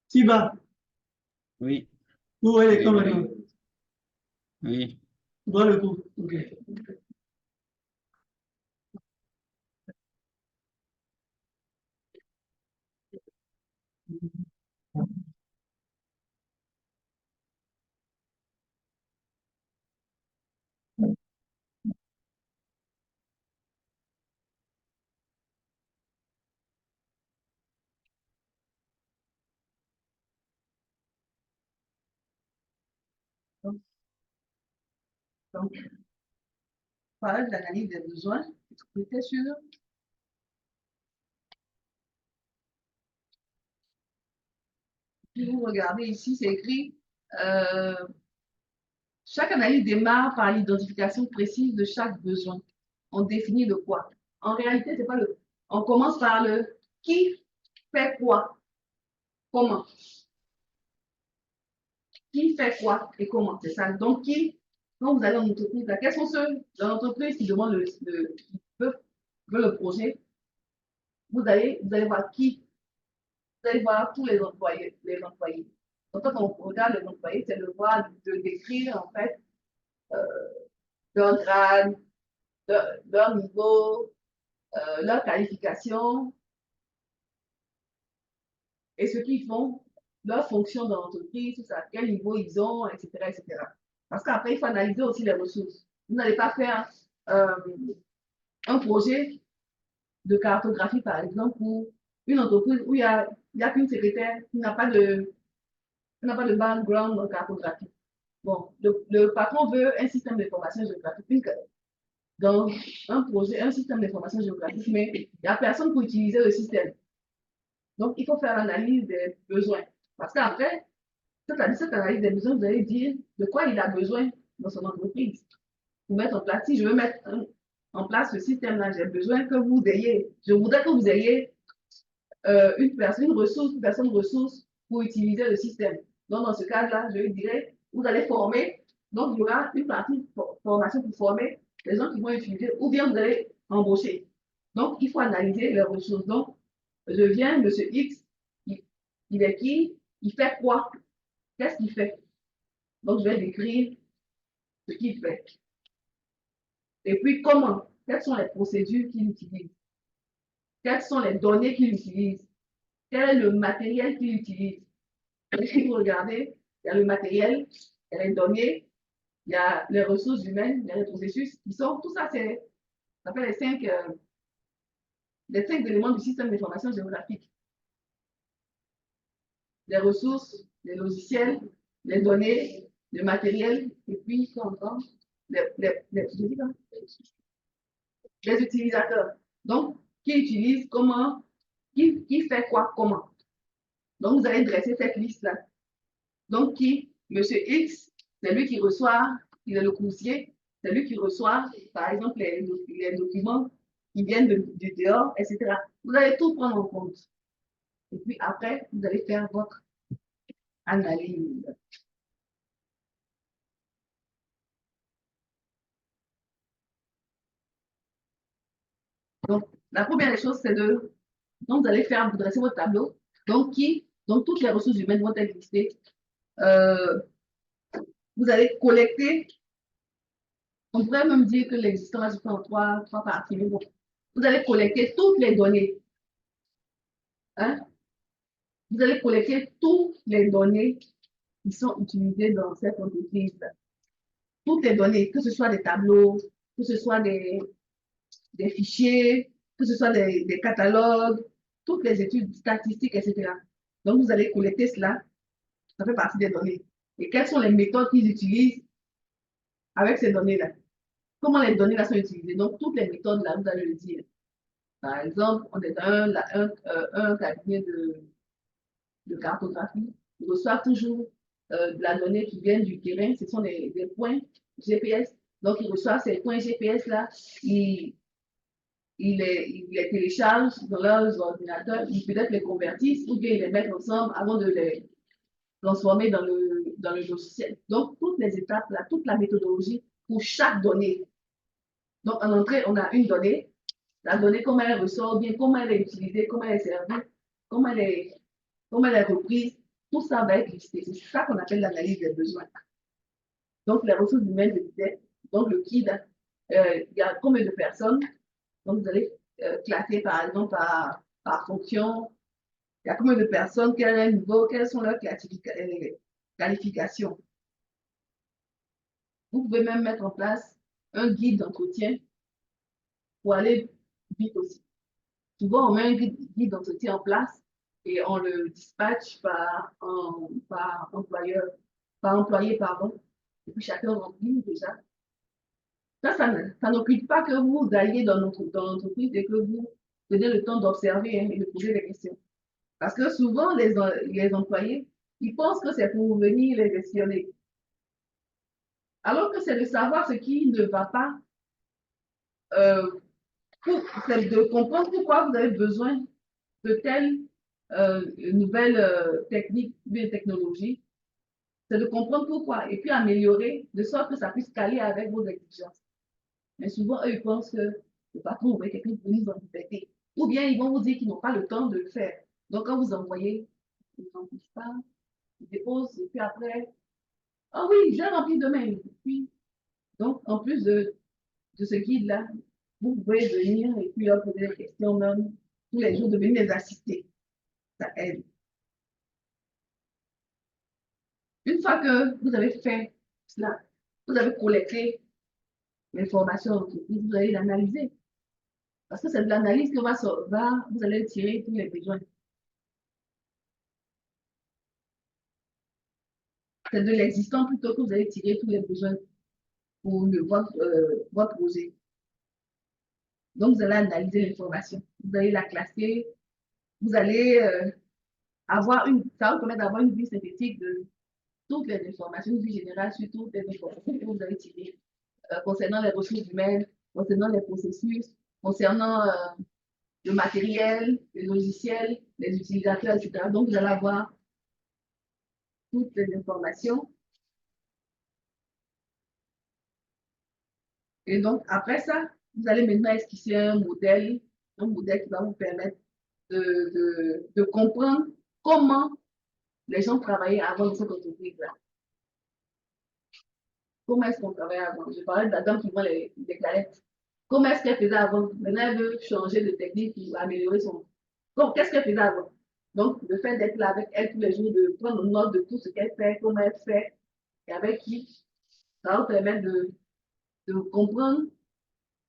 Tiba, Oui, où est l'écran maintenant? oui. Dans le coup. Ok. Donc, voilà l'analyse des besoins. Vous êtes sûr? Puis vous regardez ici, c'est écrit chaque analyse démarre par l'identification précise de chaque besoin. On définit le quoi. En réalité, c'est pas le. On commence par le qui fait quoi, comment. Qui fait quoi et comment, c'est ça. Donc, quand vous allez en entreprise, quels sont ceux dans l'entreprise qui demandent qui veulent le projet, vous allez voir qui, vous allez voir tous les employés. Donc, quand on regarde les employés, c'est le voir de décrire, en fait, leur grade, leur niveau, leur qualification et ce qu'ils font, leur fonction dans l'entreprise, tout ça, quel niveau ils ont, etc., etc. Parce qu'après, il faut analyser aussi les ressources. Vous n'allez pas faire un projet de cartographie, par exemple, pour une entreprise où il n'y a qu'une secrétaire qui n'a pas de background en cartographie. Bon, le patron veut un système d'information géographique dans un projet, un système d'information géographique, mais il n'y a personne pour utiliser le système. Donc, il faut faire l'analyse des besoins. Parce qu'après, cette analyse des besoins, vous allez dire de quoi il a besoin dans son entreprise. Pour mettre en place, si je veux mettre en place ce système-là, j'ai besoin que vous ayez, je voudrais que vous ayez une personne ressource pour utiliser le système. Donc, dans ce cas-là, je dirais, vous allez former, donc il y aura une partie formation pour former les gens qui vont utiliser, ou bien vous allez embaucher. Donc, il faut analyser les ressources. Donc, je viens, monsieur X, il est qui? Il fait quoi? Qu'est-ce qu'il fait? Donc, je vais décrire ce qu'il fait. Et puis, comment? Quelles sont les procédures qu'il utilise? Quelles sont les données qu'il utilise? Quel est le matériel qu'il utilise? Et si vous regardez, il y a le matériel, il y a les données, il y a les ressources humaines, il y a les processus qui sont, tout ça, ça fait les 5 éléments du système d'information géographique. Les ressources, les logiciels, les données, le matériel, et puis, encore, les utilisateurs. Donc, qui utilise, comment, qui fait quoi, comment. Donc, vous allez dresser cette liste-là. Donc, monsieur X, c'est lui qui reçoit, il est le coursier, c'est lui qui reçoit, par exemple, les documents qui viennent du dehors, etc. Vous allez tout prendre en compte. Et puis après, vous allez faire votre analyse. Donc, la première des choses, c'est donc vous allez vous dresser votre tableau. Donc, toutes les ressources humaines vont être listées. Vous allez collecter. On pourrait même dire que l'existence se fait en trois parties. Mais bon, vous allez collecter toutes les données. Hein? Vous allez collecter toutes les données qui sont utilisées dans cette entreprise. Toutes les données, que ce soit des tableaux, que ce soit des fichiers, que ce soit des catalogues, toutes les études statistiques, etc. Donc, vous allez collecter cela. Ça fait partie des données. Et quelles sont les méthodes qu'ils utilisent avec ces données-là? Comment les données-là sont utilisées? Donc, toutes les méthodes-là, vous allez le dire. Par exemple, on est un cabinet de cartographie. Ils reçoivent toujours de la donnée qui vient du terrain. Ce sont des points GPS. Donc, ils reçoivent ces points GPS-là. Ils les téléchargent dans leurs ordinateurs. Ils peut-être les convertissent ou bien ils les mettent ensemble avant de les transformer dans le logiciel. Donc, toutes les étapes, là, toute la méthodologie pour chaque donnée. Donc, en entrée, on a une donnée. La donnée, comment elle ressort bien, comment elle est utilisée, comment elle est servie, comment elle est reprise. Tout ça va être listé. C'est ça qu'on appelle l'analyse des besoins. Donc, les ressources humaines, je disais, donc le KID, il y a combien de personnes? Donc, vous allez classer, par exemple, par fonction. Il y a combien de personnes, quel est le niveau, quelles sont leurs qualifications. Vous pouvez même mettre en place un guide d'entretien pour aller vite aussi. Souvent, on met un guide d'entretien en place et on le dispatche par employé, pardon. et puis chacun remplit déjà. Ça n'occupe pas que vous alliez dans l'entreprise et que vous prenez le temps d'observer et de poser des questions. Parce que souvent, les employés, ils pensent que c'est pour venir les questionner. Alors que c'est de savoir ce qui ne va pas, c'est de comprendre pourquoi vous avez besoin de telle nouvelle technique, nouvelle technologie. C'est de comprendre pourquoi et puis améliorer de sorte que ça puisse caler avec vos exigences. Mais souvent, eux, ils pensent que le patron ou quelqu'un pour nous embêter. Ou bien ils vont vous dire qu'ils n'ont pas le temps de le faire. Donc, quand vous envoyez, ils ne remplissent pas, ils déposent, et puis après, ah oui, j'ai rempli demain. Et puis, donc, en plus de ce guide-là, vous pouvez venir et puis leur poser des questions même tous les jours, de venir les assister. Ça aide. Une fois que vous avez fait cela, vous avez collecté l'information, vous allez l'analyser. Parce que c'est de l'analyse que vous allez tirer tous les besoins. C'est de l'existant plutôt que vous allez tirer tous les besoins pour votre projet. Donc, vous allez analyser l'information. Vous allez la classer. Vous allez ça va vous permettre d'avoir une vue synthétique de toutes les informations, une vue générale sur toutes les informations que vous allez tirer concernant les ressources humaines, concernant les processus, concernant le matériel, les logiciels, les utilisateurs, etc. Donc, vous allez avoir toutes les informations. Et donc, après ça, vous allez maintenant esquisser un modèle qui va vous permettre de comprendre comment les gens travaillaient avant cette entreprise-là. Comment est-ce qu'on travaillait avant? Je parlais de la dame qui vend les galettes. Comment est-ce qu'elle faisait avant? Maintenant, elle veut changer de technique pour améliorer son... Donc, qu'est-ce qu'elle faisait avant? Donc, le fait d'être là avec elle tous les jours, de prendre note de tout ce qu'elle fait, comment elle fait, et avec qui, ça va vous permettre de comprendre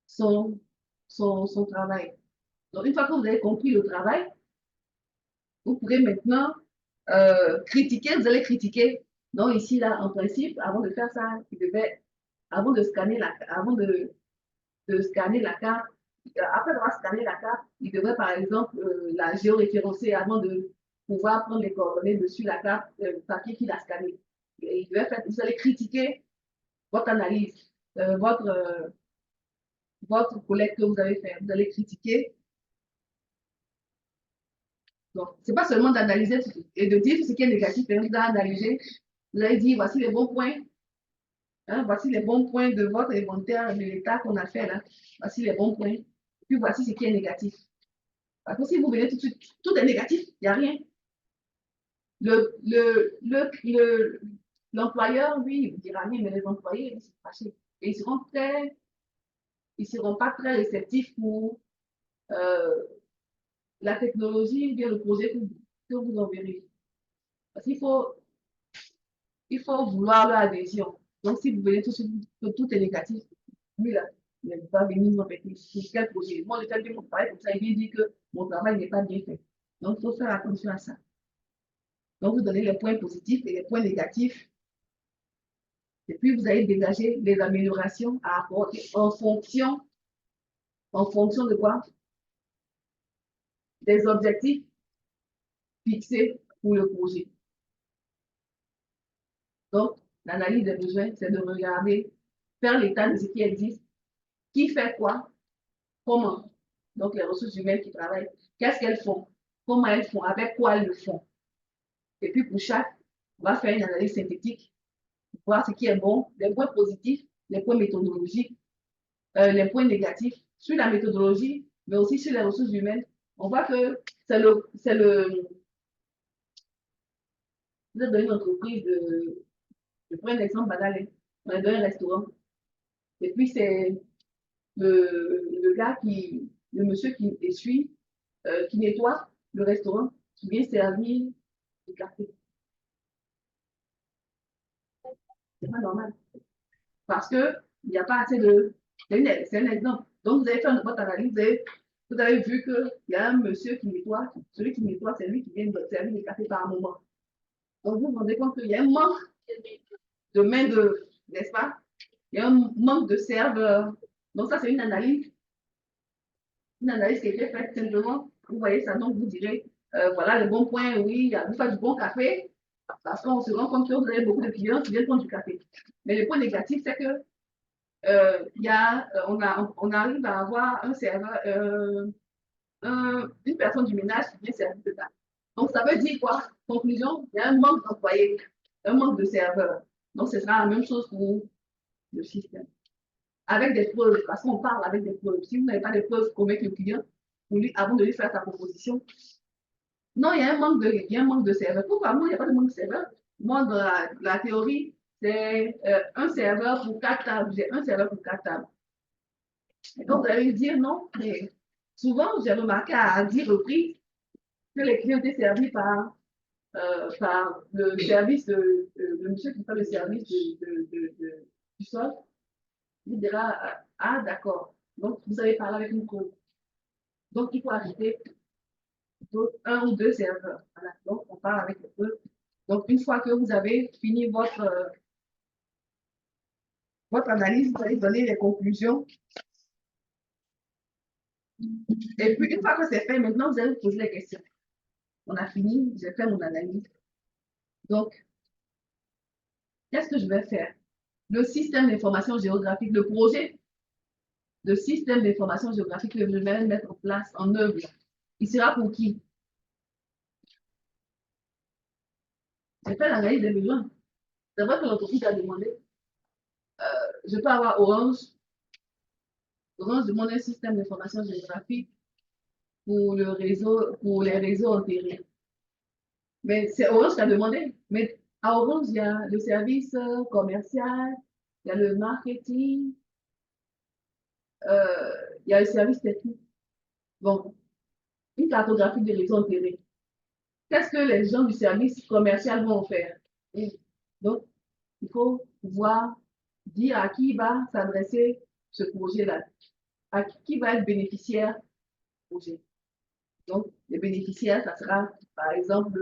son travail. Donc, une fois que vous avez compris le travail, vous pourrez maintenant critiquer, vous allez critiquer. Donc, ici, là, en principe, avant de faire ça, avant de scanner la carte, après avoir scanné la carte, il devrait, par exemple, la géoréférencer avant de pouvoir prendre les coordonnées dessus la carte, le papier qu'il a scanné. Et vous allez critiquer votre analyse, votre collecte que vous avez fait. Vous allez critiquer. Donc, ce n'est pas seulement d'analyser et de dire ce qui est négatif, mais vous allez analyser. Vous allez dire, voici les bons points. Hein, voici les bons points de votre inventaire de l'état qu'on a fait là. Voici les bons points. Puis voici ce qui est négatif. Parce que si vous venez tout de suite, tout est négatif, il n'y a rien. L'employeur, lui, il ne dira rien, mais les employés, ils sont fâchés. Et ils seront pas très réceptifs pour la technologie ou bien le projet que vous enverrez. Parce qu'il faut vouloir leur adhésion. Donc, si vous venez tout de suite que tout est négatif, lui, là, il ne va pas venir m'embêter. Sur quel projet? Moi, le fait de mon travail comme ça, il vient dire que mon travail n'est pas bien fait. Donc, il faut faire attention à ça. Donc, vous donnez les points positifs et les points négatifs. Et puis, vous allez dégager les améliorations à apporter en fonction de quoi? Des objectifs fixés pour le projet. Donc, l'analyse des besoins, c'est de regarder, faire l'état de ce qui existe, qui fait quoi, comment. Donc, les ressources humaines qui travaillent, qu'est-ce qu'elles font, comment elles font, avec quoi elles le font. Et puis, pour chaque, on va faire une analyse synthétique, pour voir ce qui est bon, les points positifs, les points méthodologiques, les points négatifs, sur la méthodologie, mais aussi sur les ressources humaines. On voit que c'est le vous êtes dans une entreprise je prends un exemple banal, on est dans un restaurant. Et puis, c'est le monsieur qui essuie, qui nettoie le restaurant, qui vient servir du café. C'est pas normal. Parce qu'il n'y a pas assez de... C'est un exemple. Donc, vous avez fait votre analyse, vous avez vu qu'il y a un monsieur qui nettoie, celui qui nettoie, c'est lui qui vient de servir le café par moment. Donc, vous vous rendez compte qu'il y a un manque de main-d'œuvre. n'est-ce pas? Il y a un manque de serveurs. Donc, ça, c'est une analyse qui a été faite simplement. Vous voyez ça, donc vous direz, voilà le bon point, oui, vous faites du bon café, parce qu'on se rend compte que vous avez beaucoup de clients qui viennent prendre du café. Mais le point négatif, c'est que on arrive à avoir un serveur, une personne du ménage qui vient servir de ça. Donc, ça veut dire quoi? Conclusion, il y a un manque d'employés, un manque de serveurs. Donc, ce sera la même chose pour le système. Avec des preuves, parce qu'on parle avec des preuves. Si vous n'avez pas de preuves, convaincre le client avant de lui faire sa proposition. Non, il y a un manque de serveurs. Pourquoi moi, il n'y a pas de manque de serveurs? Moi, dans la théorie, c'est un serveur pour 4 tables. J'ai un serveur pour 4 tables. Et donc, vous allez dire non, mais souvent, j'ai remarqué à 10 reprises que les clients étaient servis par le service de monsieur qui fait le service du sol. Il dira, ah, d'accord. Donc, vous avez parlé avec une cause. Donc, il faut ajouter un ou deux serveurs. Voilà. Donc, on parle avec le peuple. Donc, une fois que vous avez fini votre analyse, vous allez donner les conclusions. Et puis, une fois que c'est fait, maintenant, vous allez vous poser les questions. On a fini, j'ai fait mon analyse. Donc, qu'est-ce que je vais faire? Le système d'information géographique, le projet de système d'information géographique que je vais mettre en place, en œuvre, il sera pour qui? J'ai fait l'analyse des besoins. C'est vrai que l'entreprise a demandé. Je peux avoir Orange. Orange demande un système d'information géographique pour les réseaux enterrés. Mais c'est Orange qui a demandé. Mais à Orange, il y a le service commercial, il y a le marketing, il y a le service technique. Bon, une cartographie des réseaux enterrés. Qu'est-ce que les gens du service commercial vont faire? Et donc, il faut pouvoir dire à qui va s'adresser ce projet-là, à qui va être bénéficiaire du projet. Donc, les bénéficiaires, ça sera, par exemple,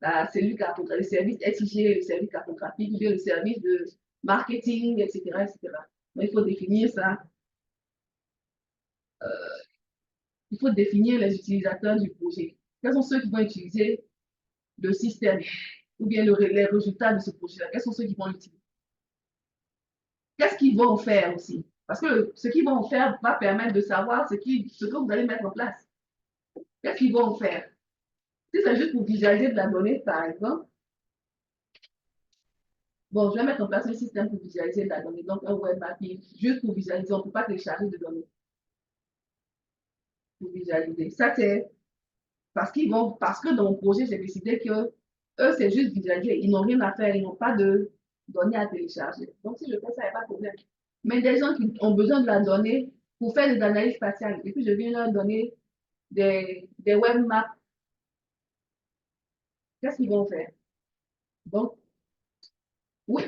la cellule cartographique, le service SIG, le service cartographique, ou bien le service de marketing, etc., etc. Donc, il faut définir ça. Il faut définir les utilisateurs du projet. Quels sont ceux qui vont utiliser le système ou bien les résultats de ce projet-là? Quels sont ceux qui vont l'utiliser? Qu'est-ce qu'ils vont faire aussi? Parce que ce qu'ils vont faire va permettre de savoir ce que vous allez mettre en place. Qu'est-ce qu'ils vont faire? Si c'est juste pour visualiser de la donnée, par exemple, bon, je vais mettre en place un système pour visualiser de la donnée, donc un web mapping, juste pour visualiser, on ne peut pas télécharger de données. Pour visualiser. Ça, c'est parce que dans mon projet, j'ai décidé que eux, c'est juste visualiser. Ils n'ont rien à faire, ils n'ont pas de données à télécharger. Donc, si je fais ça, il n'y a pas de problème. Mais des gens qui ont besoin de la donnée pour faire des analyses spatiales, et puis je viens leur donner des web maps, qu'est-ce qu'ils vont faire? Donc, oui.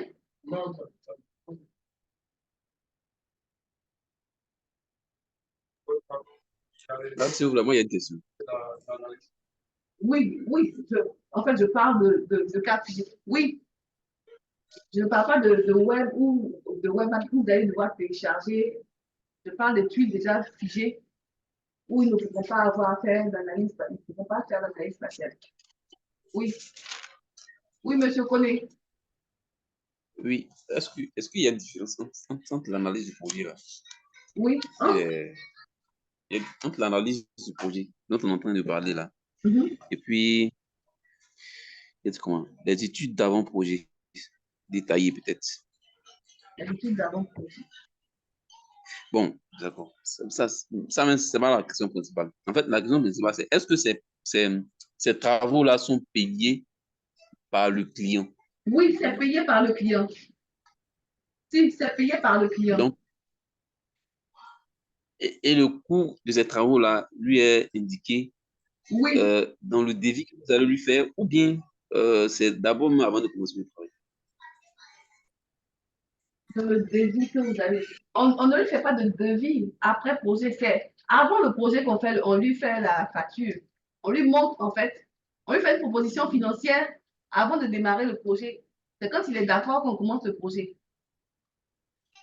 Là, si vous voulez, moi, il y a une question. Oui, oui. En fait, je parle de cas physiques. Oui. Je ne parle pas de web ou de web app où vous allez devoir télécharger. Je parle de tweets déjà figés où ils ne pourront pas avoir à faire d'analyse, ils ne pourront pas faire d'analyse spatiale. Oui. Oui, monsieur Koné. Oui. Est-ce qu'il y a une différence entre l'analyse du projet là? Oui. Entre l'analyse du projet dont on est en train de parler là, et puis les études d'avant-projet détaillées peut-être. Les études d'avant-projet. Bon, d'accord. Ça c'est pas la question principale. En fait, la question principale, c'est est-ce que ces travaux-là sont payés par le client? Oui, c'est payé par le client. Si, c'est payé par le client. Donc, et le coût de ces travaux-là lui est indiqué dans le devis que vous allez lui faire, ou bien c'est d'abord avant de commencer le travail? Dans le devis que vous avez. On ne lui fait pas de devis après projet. C'est avant le projet on lui fait la facture. On lui montre, en fait, on lui fait une proposition financière avant de démarrer le projet. C'est quand il est d'accord qu'on commence le projet.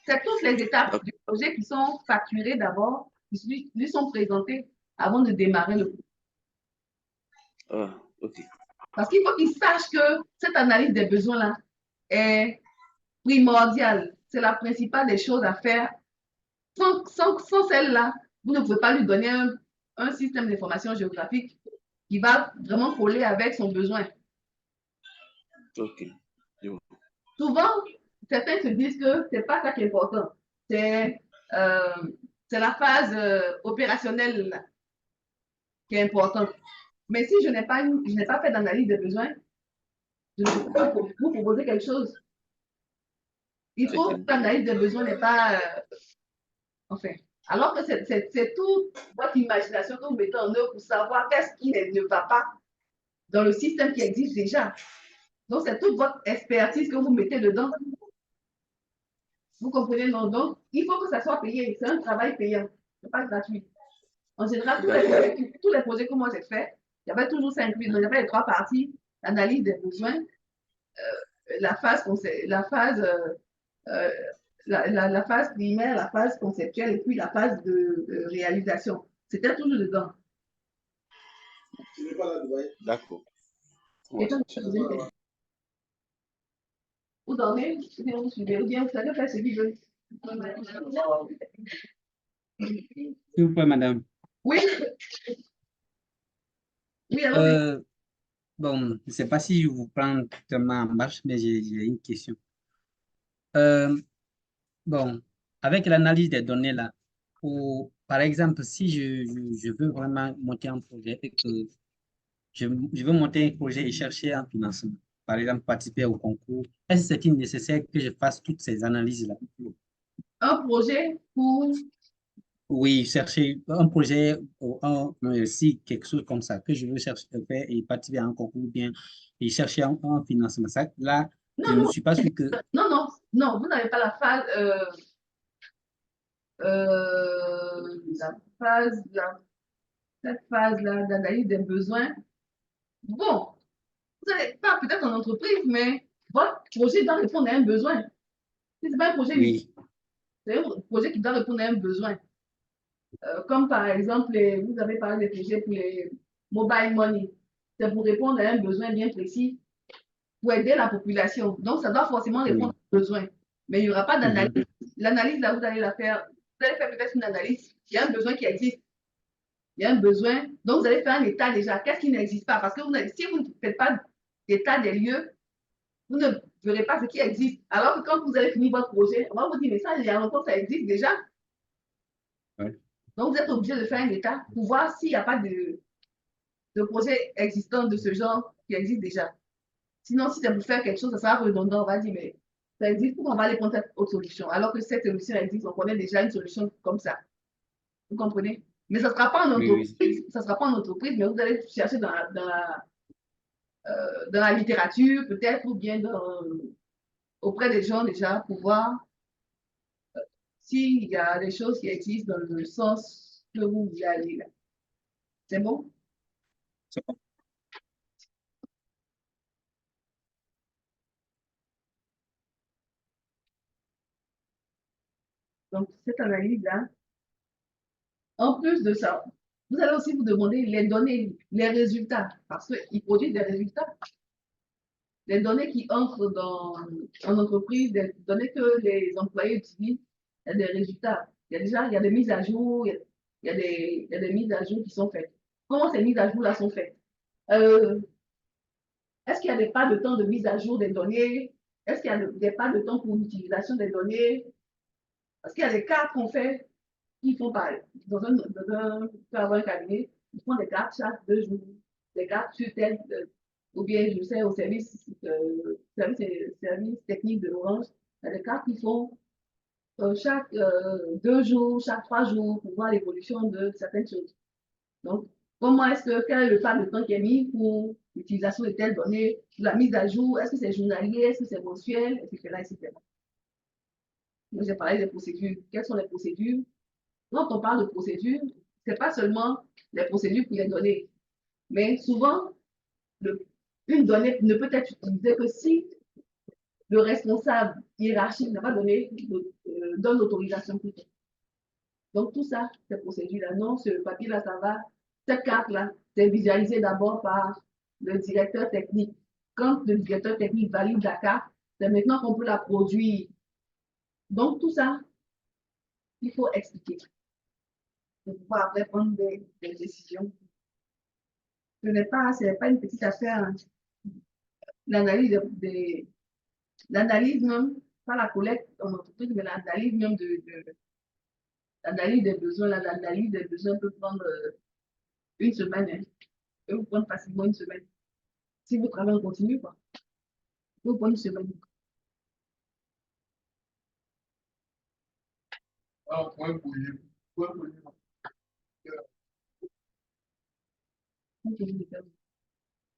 C'est toutes les étapes du projet qui sont facturées d'abord, qui lui sont présentées avant de démarrer le projet. Ah, ok. Parce qu'il faut qu'il sache que cette analyse des besoins-là est primordiale. C'est la principale des choses à faire. Sans celle-là, vous ne pouvez pas lui donner un système d'information géographique qui va vraiment coller avec son besoin. Ok. Souvent, certains se disent que ce n'est pas ça qui est important. C'est la phase opérationnelle là, qui est importante. Mais si je n'ai pas fait d'analyse des besoins, je ne peux pas vous proposer quelque chose. Il faut que l'analyse des besoins n'est pas... enfin, alors que c'est toute votre imagination que vous mettez en œuvre pour savoir qu'est-ce qui ne va pas dans le système qui existe déjà. Donc, c'est toute votre expertise que vous mettez dedans. Vous comprenez, non? Donc, il faut que ça soit payé. C'est un travail payant. Ce n'est pas gratuit. En général, tous les projets que moi j'ai faits, il y avait toujours ça inclus. Donc, il y avait les 3 parties, l'analyse des besoins, la phase primaire, la phase conceptuelle et puis la phase de réalisation. C'était toujours dedans. D'accord. Et donc, vous dormez, ou bien vous suivez, ou bien vous savez faire ce qu'il veut. S'il vous plaît, madame. Oui. Oui, alors. Bon, je ne sais pas si je vous prends tellement en marche, mais j'ai une question. Bon, avec l'analyse des données là, par exemple, si je veux vraiment monter un projet et que je veux monter un projet et chercher un financement, par exemple, participer au concours, est-ce que c'est nécessaire que je fasse toutes ces analyses-là? Un projet pour... Oui, chercher un projet ou si quelque chose comme ça, que je veux chercher, faire et participer à un concours bien et chercher un financement. Ça, là, je ne suis pas sûr que... Non, vous n'avez pas la phase... cette phase-là d'analyse des besoins. Bon, vous n'avez pas peut-être en entreprise, mais votre projet doit répondre à un besoin. Ce n'est pas un projet Oui. C'est un projet qui doit répondre à un besoin. Comme par exemple, vous avez parlé des projets pour les mobile money. C'est pour répondre à un besoin bien précis, pour aider la population. Donc, ça doit forcément répondre à un besoin. Mais il n'y aura pas d'analyse. L'analyse, là, vous allez la faire. Vous allez faire peut-être une analyse. Il y a un besoin qui existe. Il y a un besoin. Donc, vous allez faire un état déjà. Qu'est-ce qui n'existe pas? Parce que si vous ne faites pas d'état des lieux, vous ne verrez pas ce qui existe. Alors que quand vous allez finir votre projet, on va vous dire, mais ça, il y a longtemps, ça existe déjà. Ouais. Donc, vous êtes obligé de faire un état pour voir s'il n'y a pas de projet existant de ce genre qui existe déjà. Sinon, si c'est pour faire quelque chose, ça sera redondant. On va dire, mais ça existe, pourquoi on va aller prendre cette autre solution? Alors que cette solution existe, on connaît déjà une solution comme ça. Vous comprenez? Mais ça ne sera pas en entreprise, ça sera pas en entreprise, mais vous allez chercher dans la littérature, peut-être, ou bien auprès des gens déjà, pour voir s'il y a des choses qui existent dans le sens que vous voulez aller là. C'est bon? C'est bon. Donc, cette analyse-là, en plus de ça, vous allez aussi vous demander les données, les résultats, parce qu'ils produisent des résultats. Les données qui entrent en entreprise, des données que les employés utilisent, il y a des résultats. Il y a des mises à jour, il y a des mises à jour qui sont faites. Comment ces mises à jour-là sont faites? Est-ce qu'il y a des pas de temps de mise à jour des données? Est-ce qu'il y a des pas de temps pour l'utilisation des données? Parce qu'il y a des cartes qu'on fait, qui font pareil. Dans un cabinet, ils font des cartes chaque 2 jours, des cartes sur tel, ou bien je sais au service technique de l'Orange, il y a des cartes qui font chaque 2 jours, chaque 3 jours pour voir l'évolution de certaines choses. Donc, quel est le pas de temps qui est mis pour l'utilisation de telles données, la mise à jour, est-ce que c'est journalier, est-ce que c'est mensuel, etc., etc. Moi, j'ai parlé des procédures. Quelles sont les procédures? Quand on parle de procédures, ce n'est pas seulement les procédures pour les données, mais souvent, une donnée ne peut être utilisée que si le responsable hiérarchique n'a pas donné, donne l'autorisation plutôt. Donc, tout ça, ces procédures-là, non, ce papier-là, ça va, cette carte-là, c'est visualisé d'abord par le directeur technique. Quand le directeur technique valide la carte, c'est maintenant qu'on peut la produire. Donc, tout ça, il faut expliquer pour pouvoir après prendre des décisions. Ce n'est pas une petite affaire. Hein. L'analyse l'analyse même, pas la collecte en entreprise, mais l'analyse même l'analyse des besoins, l'analyse des besoins peut prendre une semaine. Hein. Peut vous prendre facilement une semaine. Si vous travaillez en continu, quoi. Peut vous prendre une semaine.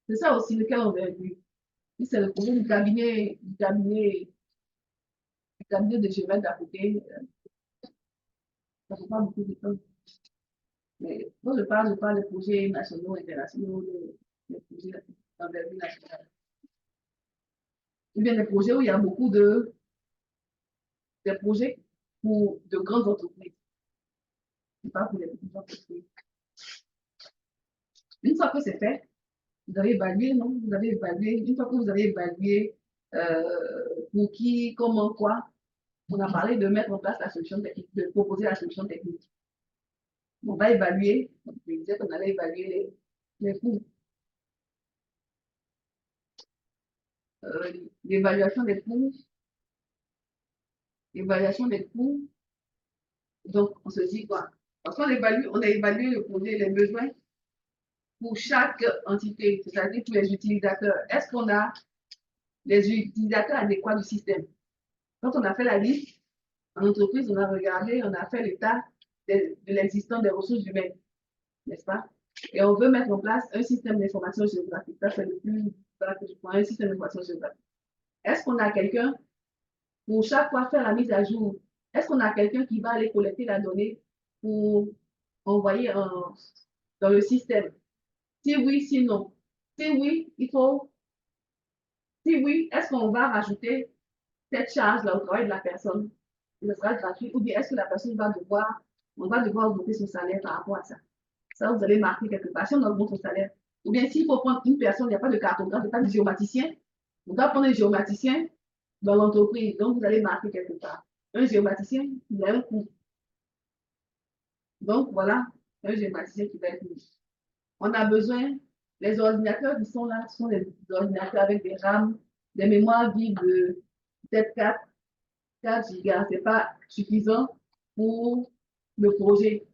C'est ça aussi lequel on veut vu. C'est le projet du cabinet de géomètre d'à côté. Ça ne fait pas beaucoup de temps. Mais quand je parle des projets nationaux, internationaux, des projets d'envergure nationale. Ou bien des projets où il y a beaucoup des projets pour de grandes entreprises. C'est pas pour les petites entreprises. Une fois que c'est fait, vous avez évalué, non? Vous avez évalué. Une fois que vous avez évalué pour qui, comment, quoi, on a parlé de mettre en place la solution technique, de proposer la solution technique. On va évaluer, je disais qu'on allait évaluer les coûts. L'évaluation des coûts. L'évaluation des coûts. Donc, on se dit quoi? Parce qu'on évalue, on a évalué le projet, les besoins pour chaque entité, c'est-à-dire pour les utilisateurs. Est-ce qu'on a les utilisateurs adéquats du système? Quand on a fait la liste, en entreprise, on a regardé, on a fait l'état de l'existence des ressources humaines, n'est-ce pas? Et on veut mettre en place un système d'information géographique. Ça, c'est le plus bas que je prends, un système d'information géographique. Est-ce qu'on a quelqu'un pour chaque fois faire la mise à jour? Est-ce qu'on a quelqu'un qui va aller collecter la donnée pour envoyer dans le système? Si oui, si non. Si oui, il faut. Si oui, est-ce qu'on va rajouter cette charge-là au travail de la personne? Ce sera gratuit. Ou bien est-ce que la personne on va devoir augmenter son salaire par rapport à ça? Ça, vous allez marquer quelque part. Si on augmente son salaire. Ou bien s'il faut prendre une personne, il n'y a pas de cartographe, il n'y a pas de géomaticien. On doit prendre un géomaticien dans l'entreprise. Donc, vous allez marquer quelque part. Un géomaticien, il a un coût. Donc, voilà, un géomaticien qui va être mis. On a besoin, les ordinateurs qui sont là sont des ordinateurs avec des RAM, des mémoires vives de peut-être 4 gigas. Ce n'est pas suffisant pour le projet.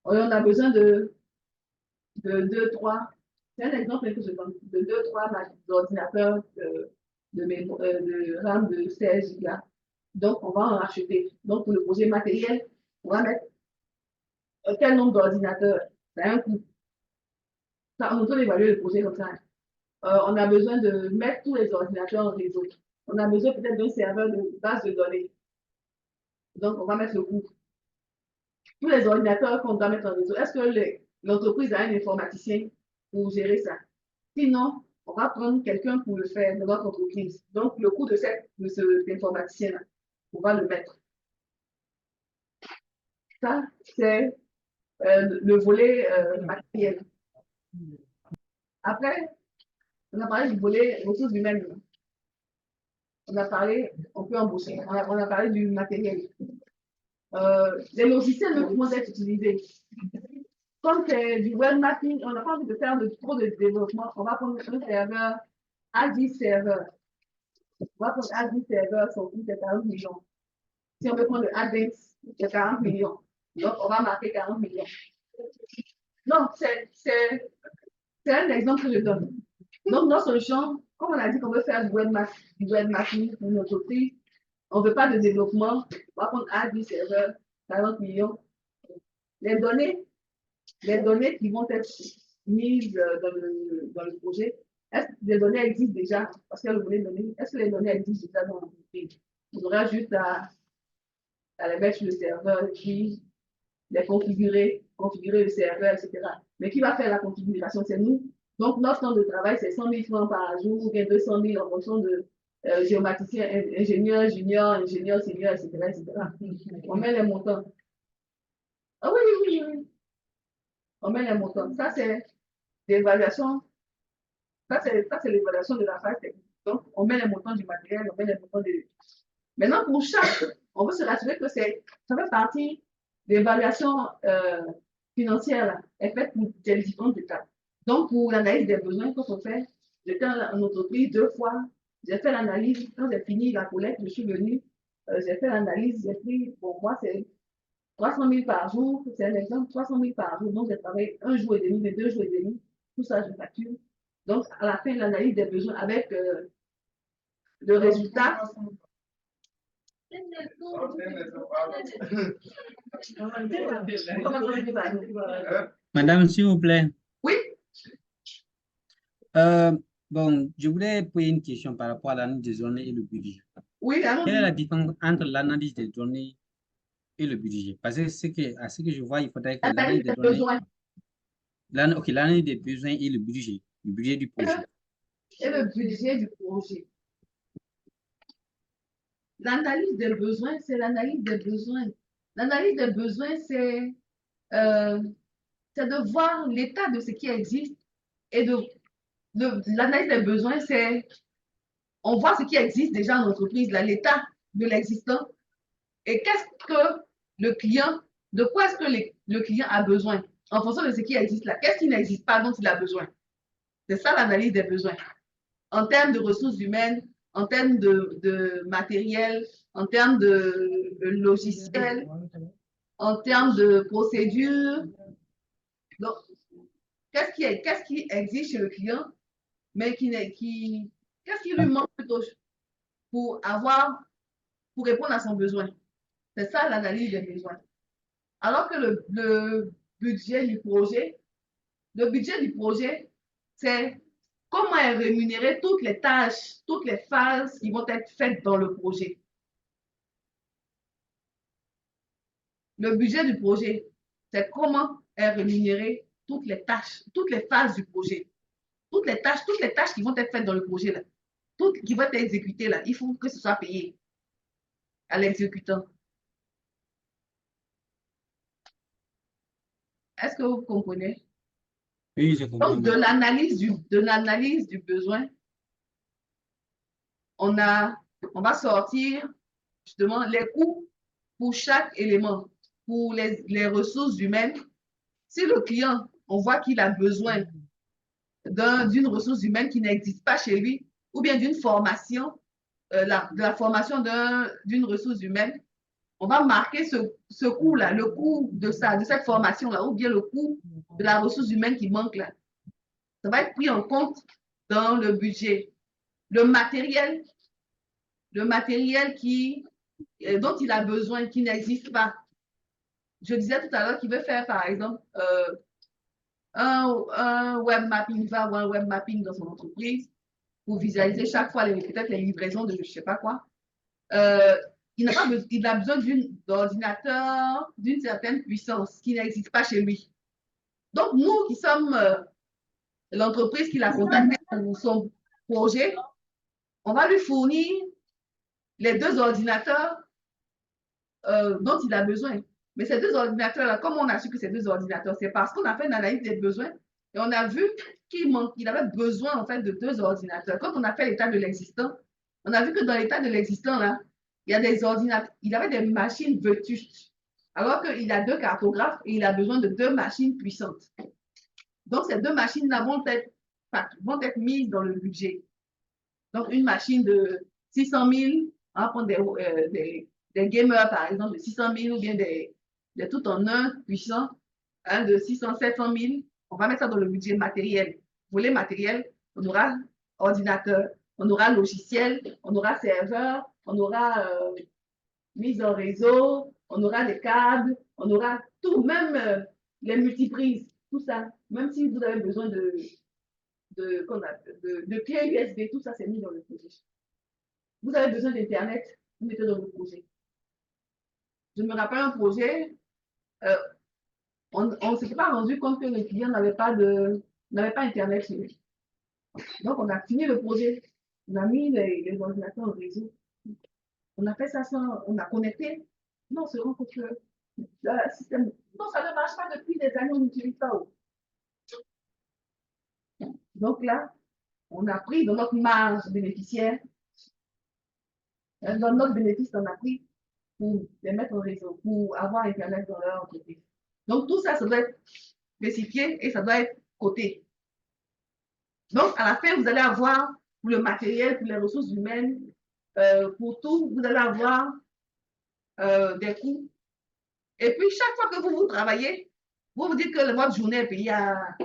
On a besoin de 2, 3, c'est un exemple que je donne, de 2, 3 ordinateurs de RAM de 16 gigas. Donc, on va en racheter. Donc, pour le projet matériel, on va mettre quel nombre d'ordinateurs? C'est un coût. Ça, on peut évaluer le projet comme ça. On a besoin de mettre tous les ordinateurs en réseau. On a besoin peut-être d'un serveur de base de données. Donc, on va mettre le coût. Tous les ordinateurs qu'on doit mettre en réseau, est-ce que l'entreprise a un informaticien pour gérer ça? Sinon, on va prendre quelqu'un pour le faire dans notre entreprise. Donc, le coût de cet informaticien-là, on va le mettre. Ça, c'est le volet matériel. Après, on a parlé du volet ressources humaines. On a parlé, on peut embaucher. On a parlé du matériel. Les logiciels ne vont être utilisés. Comme c'est du web mapping, on n'a pas envie de faire trop de développement. On va prendre un serveur, AD Server. On va prendre AD Server, son coût c'est 40 millions. Si on veut prendre le ADEX, c'est 40 millions. Donc, on va marquer 40 millions. Non, c'est un exemple que je donne. Donc, notre solution, comme on a dit qu'on veut faire du web mapping pour notre entreprise, on ne veut pas de développement. On va prendre AD Server, 40 millions. Les données qui vont être mises dans le projet, est-ce que les données existent déjà? Parce que le volet données, est-ce que les données existent déjà dans l'entreprise? On aura juste à les mettre sur le serveur et puis les configurer le serveur, etc. Mais qui va faire la configuration? C'est nous. Donc, notre temps de travail, c'est 100 000 francs par jour ou bien 200 000 en fonction de géomaticien, ingénieur junior, ingénieur senior, etc., etc. On met les montants. Ah oui, oui, oui, oui. On met les montants. Ça, c'est l'évaluation. Ça, c'est l'évaluation de la phase technique. Donc, on met les montants du matériel, on met les montants de... Maintenant, pour chaque, on veut se rassurer que ça fait partie de l'évaluation financière, là, est faite pour des différentes étapes. Donc, pour l'analyse des besoins, quand on fait, j'étais en entreprise 2 fois, j'ai fait l'analyse, quand j'ai fini la collecte, je suis venue, j'ai fait l'analyse, j'ai pris, pour moi, c'est 300 000 par jour, c'est un exemple, 300 000 par jour, donc j'ai travaillé 1 jour et demi, mais 2 jours et demi, tout ça, je facture. Donc, à la fin de l'analyse des besoins, avec le résultat, Madame, s'il vous plaît. oui, Bon, je voulais poser une question par rapport à l'analyse des données et le budget. oui, Quelle est la différence entre l'analyse des données et le budget? Parce que, à ce que je vois, il faudrait que l'analyse des données... Ok, l'analyse des besoins et le budget du projet. Et le budget du projet. L'analyse des besoins, c'est l'analyse des besoins. L'analyse des besoins, c'est de voir l'état de ce qui existe et l'analyse des besoins, c'est on voit ce qui existe déjà en entreprise, l'état de l'existant et qu'est-ce que le client, de quoi est-ce que le client a besoin en fonction de ce qui existe là. Qu'est-ce qui n'existe pas dont il a besoin? C'est ça l'analyse des besoins. En termes de ressources humaines, en termes de matériel, en termes de logiciel, en termes de procédures. Donc, qu'est-ce qui existe chez le client, mais qu'est-ce qui lui manque plutôt pour répondre à son besoin? C'est ça l'analyse des besoins. Alors que le budget du projet, c'est comment est rémunéré toutes les tâches, toutes les phases qui vont être faites dans le projet. Le budget du projet, c'est comment est rémunéré toutes les tâches, toutes les phases du projet. Toutes les tâches qui vont être faites dans le projet, là, toutes qui vont être exécutées, là, il faut que ce soit payé à l'exécutant. Est-ce que vous comprenez? Oui, je comprends. Donc, de l'analyse du besoin, on va sortir justement les coûts pour chaque élément, pour les ressources humaines. Si le client, on voit qu'il a besoin d'une ressource humaine qui n'existe pas chez lui, ou bien d'une formation, de la formation d'une ressource humaine, on va marquer ce coût-là, le coût de cette formation-là, ou bien le coût de la ressource humaine qui manque là. Ça va être pris en compte dans le budget. Le matériel dont il a besoin, qui n'existe pas. Je disais tout à l'heure qu'il veut faire, par exemple, un web mapping, il va avoir un web mapping dans son entreprise pour visualiser chaque fois peut-être les livraisons de je ne sais pas quoi. Il a besoin d'ordinateur d'une certaine puissance qui n'existe pas chez lui. Donc, nous qui sommes l'entreprise qui l'a contacté pour son projet, on va lui fournir les 2 ordinateurs dont il a besoin. Mais ces 2 ordinateurs-là, comment on a su que ces 2 ordinateurs? C'est parce qu'on a fait une analyse des besoins et on a vu qu'il avait besoin en fait de 2 ordinateurs. Quand on a fait l'état de l'existant, on a vu que dans l'état de l'existant, là, il y a des ordinateurs, il avait des machines vétustes, alors qu'il a 2 cartographes et il a besoin de 2 machines puissantes. Donc, ces 2 machines-là vont être mises dans le budget. Donc, une machine de 600 000, on va prendre des gamers, par exemple, de 600 000 ou bien des tout en un puissants, de 600, 700 000. On va mettre ça dans le budget matériel. Volet matériel, on aura ordinateur, on aura logiciel, on aura serveur, on aura mise en réseau, on aura les câbles, on aura tout, même les multiprises, tout ça. Même si vous avez besoin de clés USB, tout ça, c'est mis dans le projet. Vous avez besoin d'Internet, vous mettez dans le projet. Je me rappelle un projet, on ne s'était pas rendu compte que le client n'avait pas Internet chez lui. Donc, on a fini le projet. On a mis les ordinateurs au réseau. On a fait ça sans, on a connecté. Non, on se rend compte que le système, non, ça ne marche pas depuis des années, on n'utilise pas. Donc là, on a pris dans notre marge bénéficiaire, dans notre bénéfice, on a pris pour les mettre au réseau, pour avoir Internet dans leur entreprise. Donc tout ça, ça doit être spécifié et ça doit être coté. Donc, à la fin, vous allez avoir pour le matériel, pour les ressources humaines, pour tout, vous allez avoir des coûts. Et puis, chaque fois que vous travaillez, vous vous dites que votre journée est payée à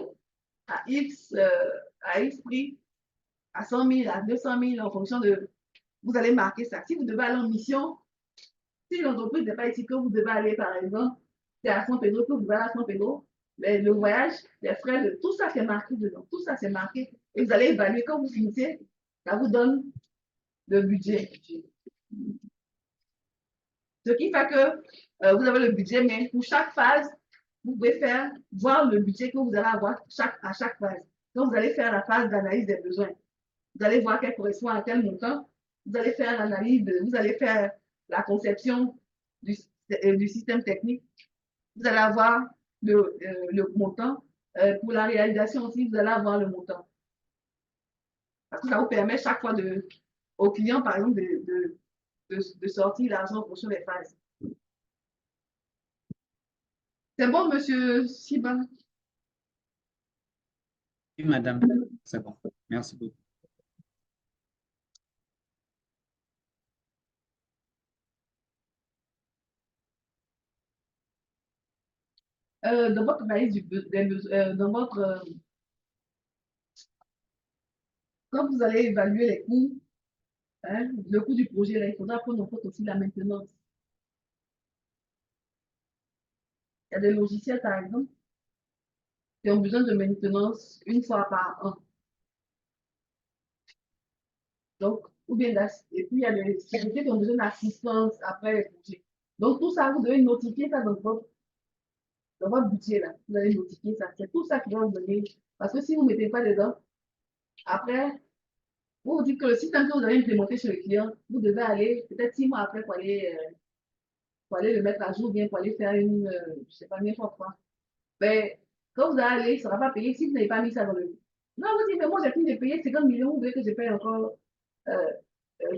X prix, à 100 000, à 200 000, en fonction de... Vous allez marquer ça. Si vous devez aller en mission, si l'entreprise n'est pas ici, que vous devez aller, par exemple, c'est à San Pedro, que vous allez à San Pedro, le voyage, les frais, tout ça, c'est marqué dedans. Tout ça, c'est marqué. Et vous allez évaluer quand vous finissez, ça vous donne le budget. Ce qui fait que vous avez le budget, mais pour chaque phase, vous pouvez voir le budget que vous allez avoir à chaque phase. Donc, vous allez faire la phase d'analyse des besoins. Vous allez voir quel correspond à quel montant. Vous allez faire l'analyse, vous allez faire la conception du système technique. Vous allez avoir le montant. Pour la réalisation aussi, vous allez avoir le montant. Parce que ça vous permet chaque fois au client, par exemple, de sortir l'argent en fonction des phases. C'est bon, monsieur Siba? Oui, madame, c'est bon. Merci beaucoup. Dans votre analyse dans votre... quand vous allez évaluer les coûts, hein, le coût du projet, là, il faudra prendre en compte aussi la maintenance. Il y a des logiciels, par exemple, qui ont besoin de maintenance une fois par an. Donc, ou bien, et puis il y a des sociétés qui ont besoin d'assistance après les projets. Donc, tout ça, vous devez notifier ça dans votre budget, là. Vous allez notifier ça. C'est tout ça qui va vous donner. Parce que si vous ne mettez pas dedans, après, vous vous dites que le système que vous avez implémenté chez le client, vous devez aller, peut-être 6 mois après, pour aller le mettre à jour, bien pour aller faire une, je ne sais pas, bien quoi. Mais quand vous allez aller, il ne sera pas payé si vous n'avez pas mis ça dans le. Non, vous dites, mais moi, j'ai fini de payer 50 millions, vous voulez que je paye encore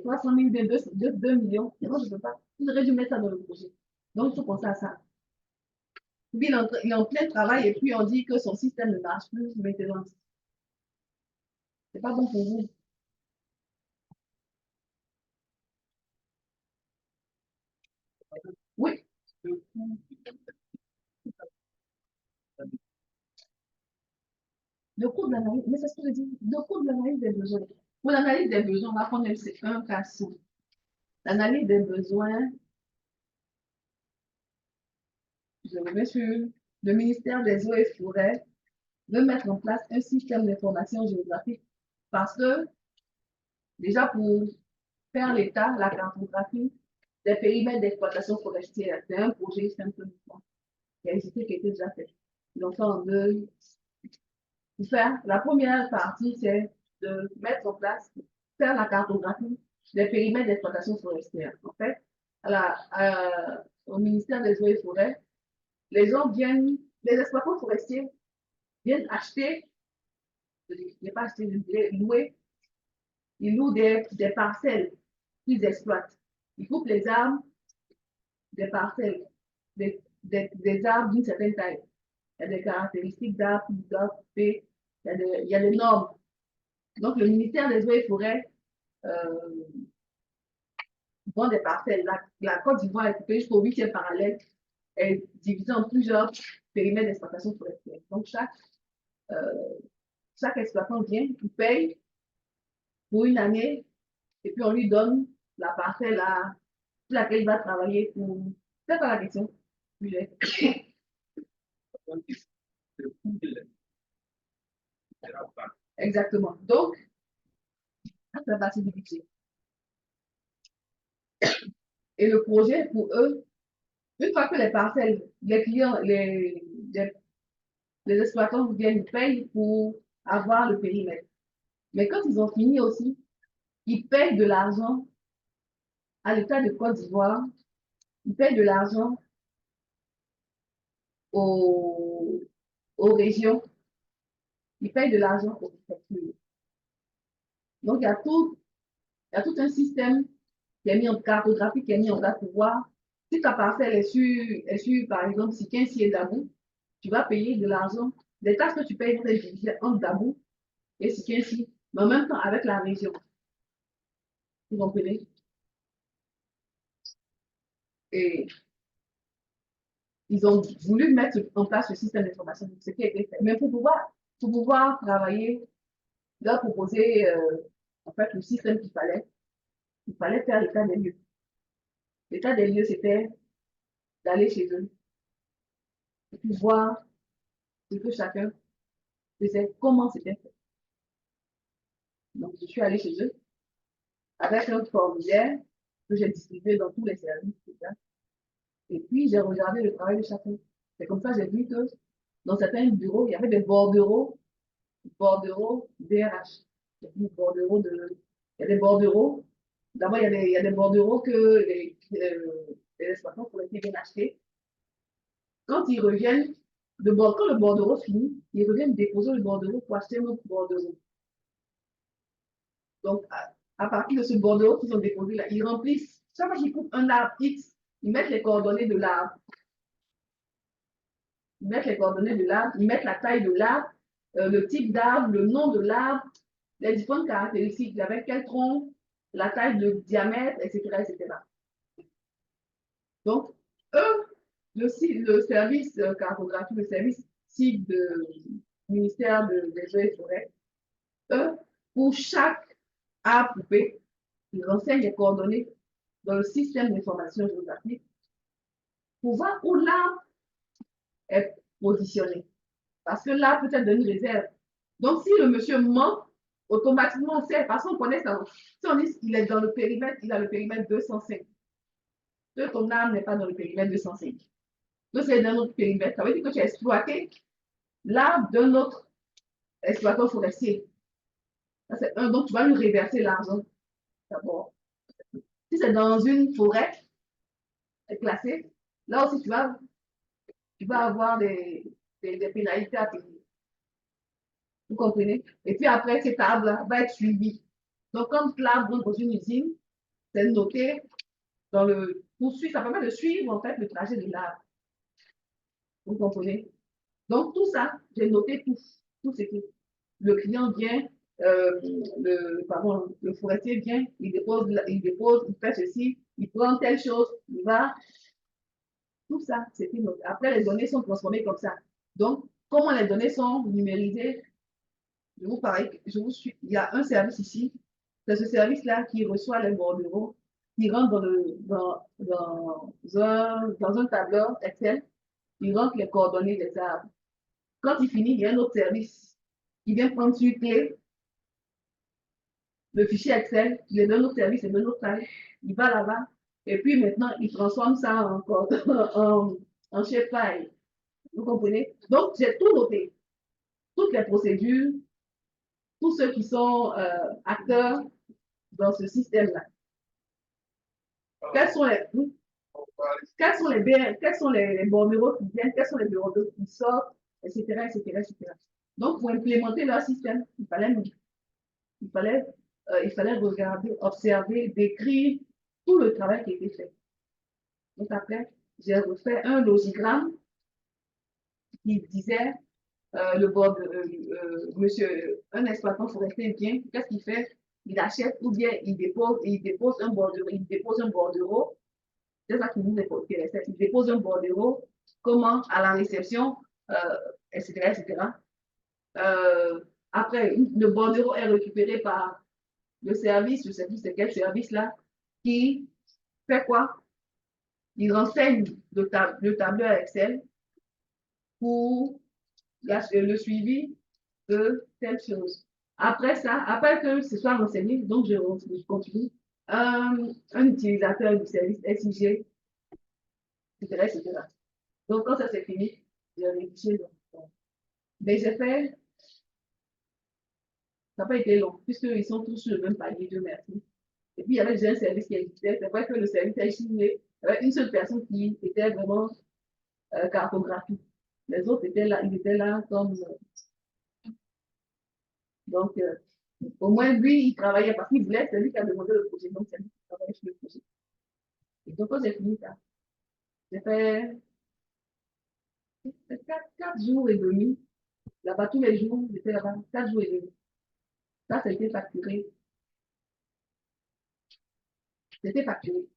300 000, 2 millions. Et moi, je ne peux pas. Vous aurez dû mettre ça dans le projet. Donc, il faut penser à ça. Puis, il est en plein travail et puis on dit que son système ne marche plus maintenant. C'est pas bon pour vous. Oui. Le coût de l'analyse, mais c'est ce que je dis, le coût de l'analyse des besoins. Pour l'analyse des besoins, on va prendre un cas sous. L'analyse des besoins, je reviens sur le ministère des Eaux et Forêts veut mettre en place un système d'information géographique parce que, déjà pour faire l'état, la cartographie des périmètres d'exploitation forestière, c'est un projet simplement qui a existé, qui était déjà fait. Donc, on veut faire, la première partie, c'est de mettre en place, faire la cartographie des périmètres d'exploitation forestière. En fait, au ministère des Eaux et Forêts, les gens viennent, les exploitants forestiers viennent acheter, je ne pas acheter, louer, ils louent des parcelles qu'ils exploitent. Ils coupent les arbres des parcelles, des arbres d'une certaine taille. Il y a des caractéristiques d'arbres qui doivent couper, il y a des normes. Donc, le ministère des Eaux et Forêts vend des parcelles. La Côte d'Ivoire est coupée jusqu'au 8e parallèle, est divisée en plusieurs périmètres d'exploitation forestière. Donc, chaque exploitant vient, il paye pour une année, et puis on lui donne la parcelle sur laquelle il va travailler pour. C'est pas la question. Exactement. Donc, ça fait partie du budget. Et le projet, pour eux, une fois que les parcelles, les clients, les exploitants viennent payer pour avoir le périmètre. Mais quand ils ont fini aussi, ils payent de l'argent à l'État de Côte d'Ivoire, ils payent de l'argent aux, aux régions, ils payent de l'argent aux préfectures. Donc, il y a tout un système qui est mis en cartographie, qui est mis en place pour voir si ta parcelle est sur par exemple, si 15 est Dabou, tu vas payer de l'argent. Les taxes que tu payes vont être divisées entre Dabou et si 15, mais en même temps avec la région. Vous comprenez? Et ils ont voulu mettre en place ce système d'information, ce qui a été fait. Mais pour pouvoir travailler, leur proposer en fait le système qu'il il fallait faire l'état des lieux. L'état des lieux, c'était d'aller chez eux et puis voir ce que chacun faisait, comment c'était fait. Donc, je suis allée chez eux avec un formulaire que j'ai distribué dans tous les services. Et puis, j'ai regardé le travail de chacun. C'est comme ça que j'ai vu que dans certains bureaux, il y avait des bordereaux DRH. Il y a des bordereaux. D'abord, il y a des bordereaux que les exploitants pourraient bien acheter. Quand ils reviennent, quand le bordereau finit, ils reviennent déposer le bordereau pour acheter un autre bordereau. Donc, à partir de ce bordereau qu'ils ont déposé là, ils remplissent. Chaque fois qu'ils coupent un arbre X, ils mettent les coordonnées de l'arbre. Ils mettent les coordonnées de l'arbre, ils mettent la taille de l'arbre, le type d'arbre, le nom de l'arbre, les différentes caractéristiques, avec quel tronc, la taille de diamètre, etc., etc. Donc, eux, le service cartographie, le service site du ministère des Eaux et Forêts, eux, pour chaque arbre coupé, ils renseignent les coordonnées dans le système d'information géographique pour voir où l'arbre est positionné. Parce que l'arbre peut être d'une réserve. Donc, si le monsieur ment, automatiquement, on sait, parce qu'on connaît ça. Si on dit qu'il est dans le périmètre, il a le périmètre 205. Que ton arbre n'est pas dans le périmètre 205. Donc, c'est dans notre périmètre. Ça veut dire que tu as exploité l'arbre d'un autre exploitant forestier. Donc, tu vas lui reverser l'argent. D'abord. Si c'est dans une forêt classée, là aussi, tu vas avoir des pénalités à payer. Vous comprenez? Et puis après, cet arbre-là va être suivi. Donc, quand l'arbre rentre dans une usine, c'est noté dans le poursuivre, ça permet de suivre en fait le trajet de l'arbre. Vous comprenez? Donc, tout ça, j'ai noté tout ce que le client vient, le forestier vient, il fait ceci, il prend telle chose, il va. Tout ça, c'était noté. Après, les données sont transformées comme ça. Donc, comment les données sont numérisées? Il y a un service ici. C'est ce service-là qui reçoit les bordereaux, qui rentre dans un tableur Excel, il rentre les coordonnées des arbres. Quand il finit, il y a un autre service. Il vient prendre sur clé le fichier Excel, il est dans notre service, il est dans notre taille, il va là-bas, et puis maintenant, il transforme ça en shapefile. Vous comprenez? Donc, j'ai tout noté. Toutes les procédures, tous ceux qui sont acteurs dans ce système-là. Quels sont les bordereaux qui viennent, quels sont les bordereaux qui sortent, etc., etc., etc. Donc, pour implémenter leur système, il fallait regarder, observer, décrire tout le travail qui a été fait. Donc, après, j'ai refait un logigramme qui disait un exploitant forestier vient, qu'est-ce qu'il fait? Il achète ou bien il dépose un bordereau. C'est ça qui nous intéressait. Il dépose un bordereau, comment à la réception, etc., etc. Après, le bordereau est récupéré par le service, c'est quel service-là, qui fait quoi? Il renseigne le tableur Excel pour le suivi de telle chose. Après ça, après que ce soit renseigné, donc je continue, un utilisateur du service SIG, etc., etc. Donc, quand ça c'est fini, j'ai rédigé. Mais j'ai fait, Ça n'a pas été long, puisqu'ils sont tous sur le même palier, Dieu merci. Et puis, il y avait déjà un service qui existait. C'est vrai que le service a échoué. Il y avait une seule personne qui était vraiment cartographie. Les autres étaient là, ils étaient là comme. Donc, au moins, lui, il travaillait parce qu'il voulait, c'est lui qui a demandé le projet. Donc, c'est lui qui travaillait sur le projet. Et donc, quand j'ai fini ça, j'ai fait 4 jours et demi. Là-bas, tous les jours, j'étais là-bas, 4 jours et demi. Ça a été facturé. C'était facturé.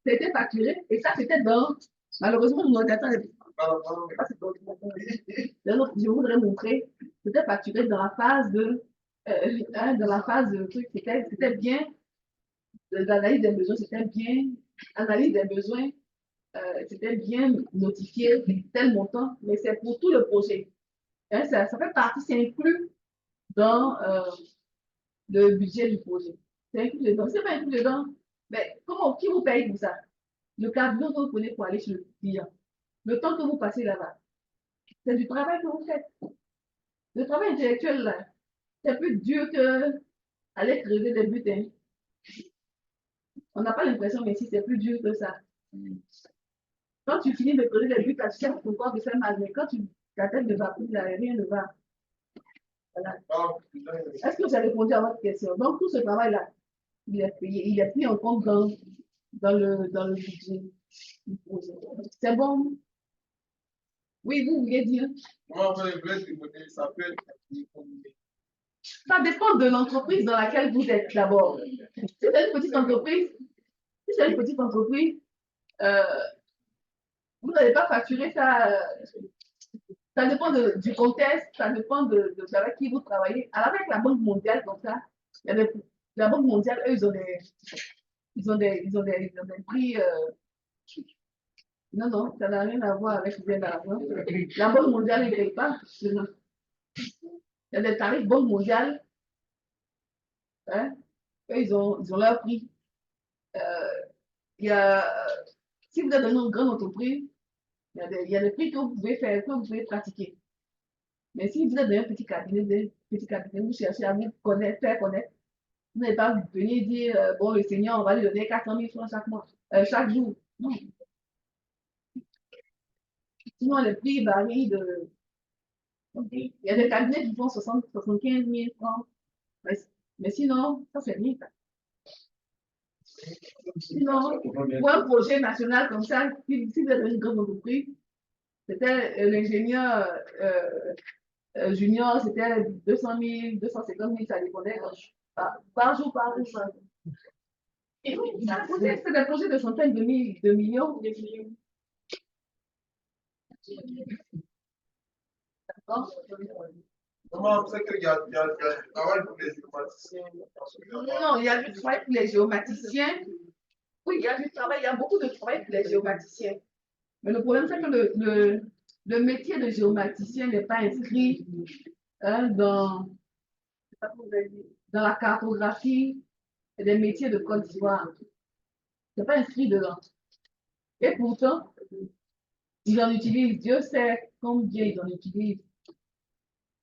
C'était facturé. Et ça, c'était dans. Malheureusement, mon ordinateur est. Je voudrais montrer. C'était facturé dans la phase de. Dans la phase de truc. C'était bien. L'analyse des besoins, c'était bien. Analyse des besoins. C'était bien notifié, tel montant, mais c'est pour tout le projet. Hein, ça fait partie, c'est inclus dans le budget du projet. C'est inclus dedans. C'est pas inclus dedans. Mais comment, qui vous paye pour ça? Le carburant que vous prenez pour aller chez le client. Le temps que vous passez là-bas. C'est du travail que vous faites. Le travail intellectuel, là, c'est plus dur que aller creuser des butins. On n'a pas l'impression, mais si c'est plus dur que ça. Quand tu finis de creuser des buts, tu sais pourquoi tu fais mal, mais quand ta tête ne va plus, là, rien ne va. Voilà. Est-ce que j'ai répondu à votre question? Donc, tout ce travail-là, il est payé, il est pris en compte dans le budget du projet. C'est bon? Oui, vous vouliez dire? Ça dépend de l'entreprise dans laquelle vous êtes d'abord. Si c'est une petite entreprise, vous n'allez pas facturer ça. Ça dépend du contexte, ça dépend de avec qui vous travaillez. Alors avec la Banque mondiale, comme ça, la Banque mondiale, eux, ils ont des prix. Non, ça n'a rien à voir avec bien d'argent. La Banque mondiale ne paye pas. Il y a des tarifs Banque mondiale. Hein? Eux, ils ont leur prix. Si vous êtes dans une grande entreprise, il y a des prix que vous pouvez faire, que vous pouvez pratiquer. Mais si vous êtes dans un petit cabinet, vous cherchez à vous connaître, faire connaître, vous n'allez pas venir dire, bon, le Seigneur, on va lui donner 400 000 francs chaque jour. Non. Sinon, les prix varient de. Il y a des cabinets qui font 75 000 francs. Mais sinon, ça, c'est rien. Sinon, pour un projet national comme ça, si vous êtes dans une grande entreprise, c'était l'ingénieur junior, c'était 200 000, 250 000, ça dépendait par jour. Et c'est des projets de centaines de millions. D'accord? Comment on sait qu'il y a du travail pour les géomaticiens? Non, il y a du travail pour les géomaticiens. Oui, il y a du travail, il y a beaucoup de travail pour les géomaticiens. Mais le problème, c'est que le métier de géomaticien n'est pas inscrit dans la cartographie des métiers de Côte d'Ivoire. Ce n'est pas inscrit dedans. Et pourtant, ils en utilisent. Dieu sait combien ils en utilisent.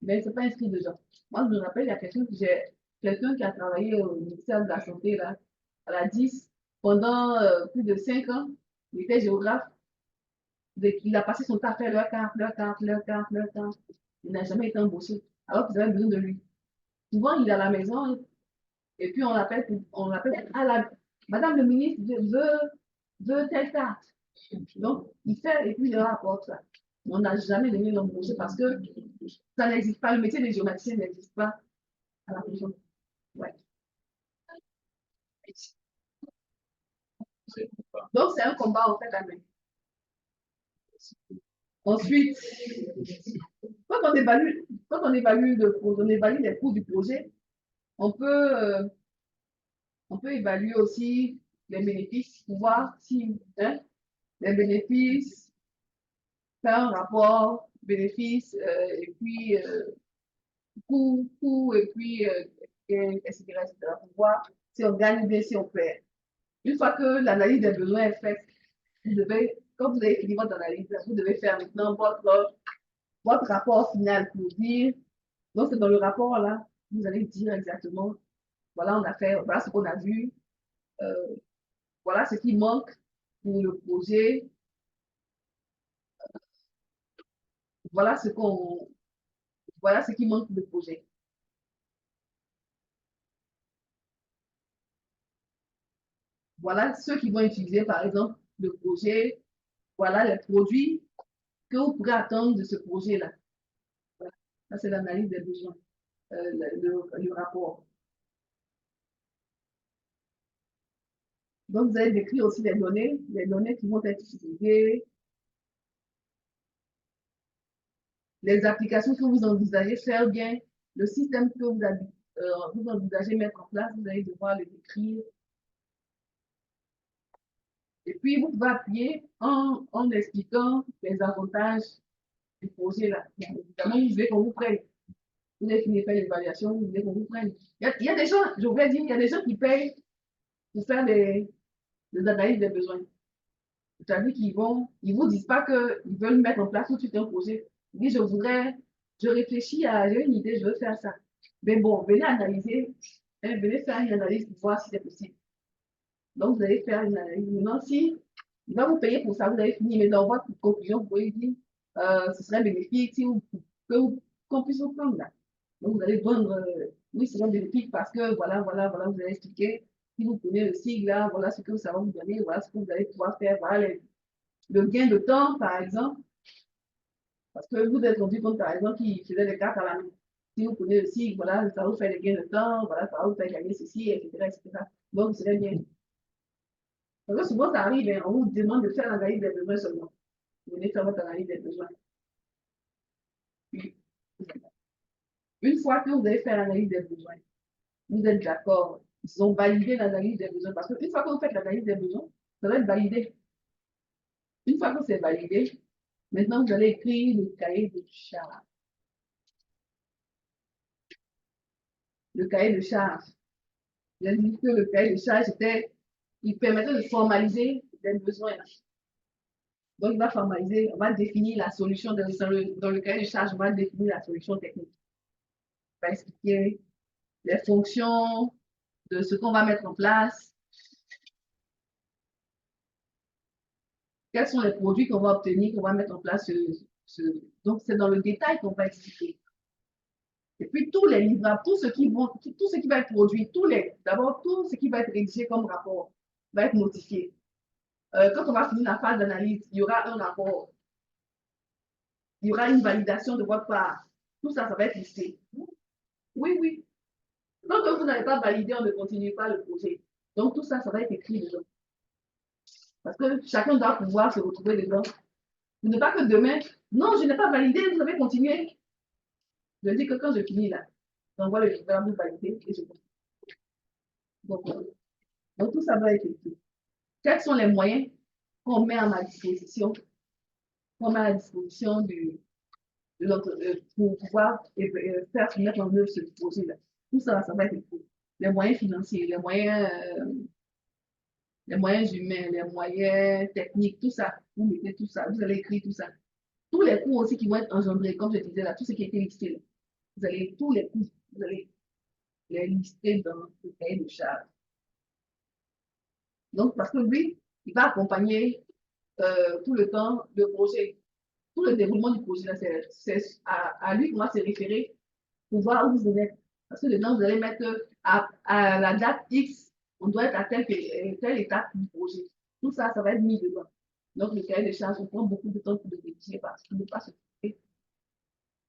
Mais ce n'est pas inscrit dedans. Moi, je me rappelle, il y a quelqu'un qui a travaillé au ministère de la Santé, là, à la 10, pendant plus de 5 ans. Il était géographe. Il a passé son temps à faire leur carte. Il n'a jamais été embauché, alors qu'ils avaient besoin de lui. Souvent, il est à la maison, et puis on l'appelle, Madame le ministre veut telle carte. Donc, il fait, et puis il leur apporte ça. On n'a jamais donné l'embaucher parce que ça n'existe pas, le métier de géomaticien n'existe pas à la région. Ouais. Donc, c'est un combat en fait à main. Ensuite, quand on évalue les coûts du projet, on peut évaluer aussi les bénéfices pour voir si les bénéfices, faire un rapport bénéfice et puis coût et puis etc., pour voir si on gagne bien, si on perd. Une fois que l'analyse des besoins est faite, quand vous avez fini votre analyse, vous devez faire maintenant votre votre rapport final pour dire, donc c'est dans le rapport là, vous allez dire exactement, voilà, on a fait, voilà ce qu'on a vu, voilà ce qui manque pour le projet, voilà voilà ce qui manque pour le projet. Voilà ceux qui vont utiliser, par exemple, le projet, voilà les produits que vous pourrez attendre de ce projet-là. Voilà. Ça, c'est l'analyse des besoins, le rapport. Donc, vous allez décrire aussi les données qui vont être utilisées, les applications que vous envisagez faire bien, le système que vous envisagez mettre en place, vous allez devoir le décrire. Et puis, vous pouvez appuyer en expliquant les avantages du projet là. Évidemment, vous voulez qu'on vous prenne. Vous avez fini de faire l'évaluation, vous voulez qu'on vous prenne. Il y a des gens, je voulais dire, il y a des gens qui payent pour faire des analyses des besoins. C'est-à-dire ils vous disent pas qu'ils veulent mettre en place tout de suite un projet. Ils disent, je réfléchis j'ai une idée, je veux faire ça. Mais bon, venez analyser, venez faire une analyse pour voir si c'est possible. Donc, vous allez faire une analyse. Maintenant, si il va vous payer pour ça, vous avez fini, mais dans votre conclusion, vous pouvez dire, ce serait bénéfique si qu'on puisse vous prendre là. Donc, vous allez vendre, oui, ce serait bénéfique parce que voilà, vous allez expliquer. Si vous prenez le sigle là, voilà ce que ça va vous donner, voilà ce que vous allez pouvoir faire, voilà le gain de temps, par exemple. Parce que vous êtes rendu compte, par exemple, qu'il faisait des cartes à la main. Si vous prenez le sigle, voilà, ça va vous faire des gains de temps, voilà, ça va vous faire gagner ceci, etc., etc. Donc, vous serez bien. Parce que souvent, ça arrive, hein, on vous demande de faire l'analyse des besoins seulement. Vous venez faire votre analyse des besoins. Une fois que vous avez fait l'analyse des besoins, vous êtes d'accord, ils ont validé l'analyse des besoins. Parce qu'une fois que vous faites l'analyse des besoins, ça va être validé. Une fois que c'est validé, maintenant, vous allez écrire le cahier de charge. Le cahier de charge. J'ai dit que le cahier de charge, il permettait de formaliser les besoins. Donc, il va formaliser, on va définir la solution dans le cahier de charge, on va définir la solution technique. On va expliquer les fonctions de ce qu'on va mettre en place, quels sont les produits qu'on va obtenir, qu'on va mettre en place. Donc, c'est dans le détail qu'on va expliquer. Et puis, tous les livrables, tout ce qui va être produit, d'abord, tout ce qui va être rédigé comme rapport va être notifié. Quand on va finir la phase d'analyse, il y aura un rapport. Il y aura une validation de votre part. Tout ça, ça va être listé. Oui, oui. Donc, vous n'avez pas validé, on ne continue pas le projet. Donc, tout ça, ça va être écrit dedans. Parce que chacun doit pouvoir se retrouver dedans. Ce n'est pas que demain, non, je n'ai pas validé, vous avez continué. Je dis que quand je finis là, j'envoie le livrable validé et je continue. Donc, tout ça va être écrit. Quels sont les moyens qu'on met à ma disposition, qu'on met à la disposition pour pouvoir faire mettre en œuvre ce projet-là. Tout ça, ça va être écrit. Les moyens financiers, les moyens humains, les moyens techniques, tout ça. Vous mettez tout ça, vous allez écrire tout ça. Tous les coûts aussi qui vont être engendrés, comme je disais là, tout ce qui a été listé là. Vous allez tous les coûts, vous allez les lister dans le cahier de charge. Donc, parce que lui, il va accompagner tout le temps le projet. Tout le déroulement du projet, c'est à lui qu'on va se référer pour voir où vous en êtes. Parce que dedans, vous allez mettre à la date X, on doit être à telle étape du projet. Tout ça, ça va être mis dedans. Donc, le cahier de charge, on prend beaucoup de temps pour le rédiger parce qu'il ne pas se tromper,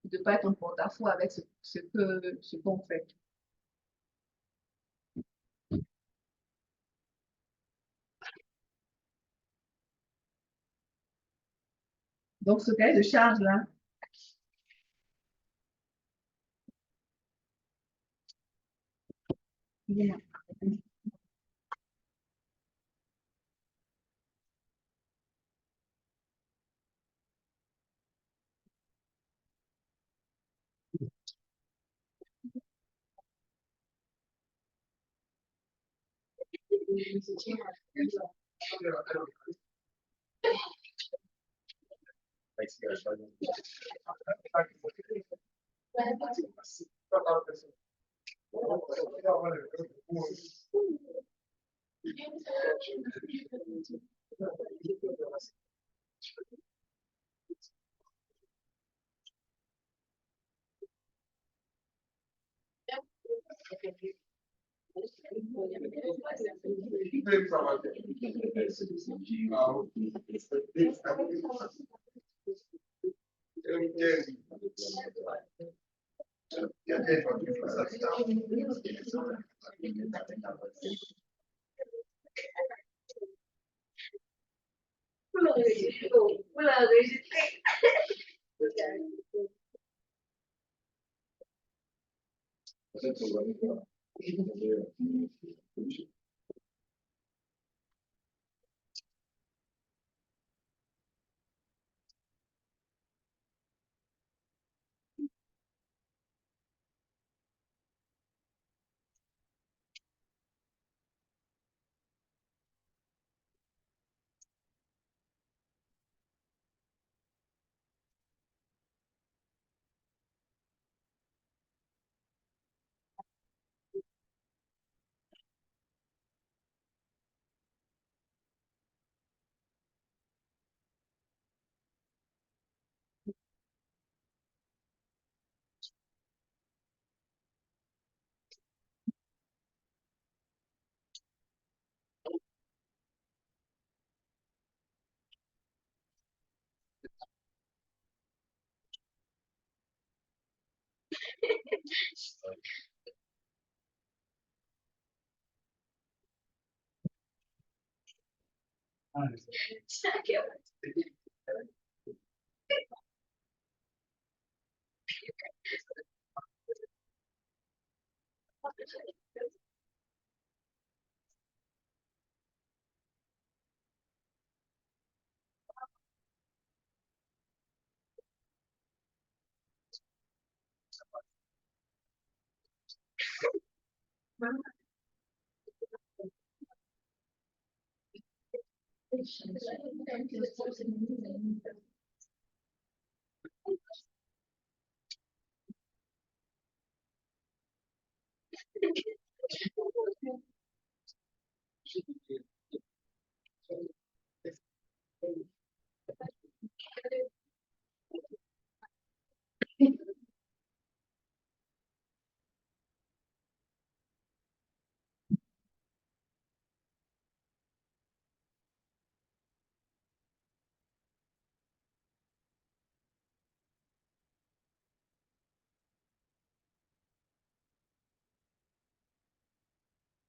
de ne pas être en porte-à-faux avec ce qu'on fait. Donc, ce cahier de charge-là,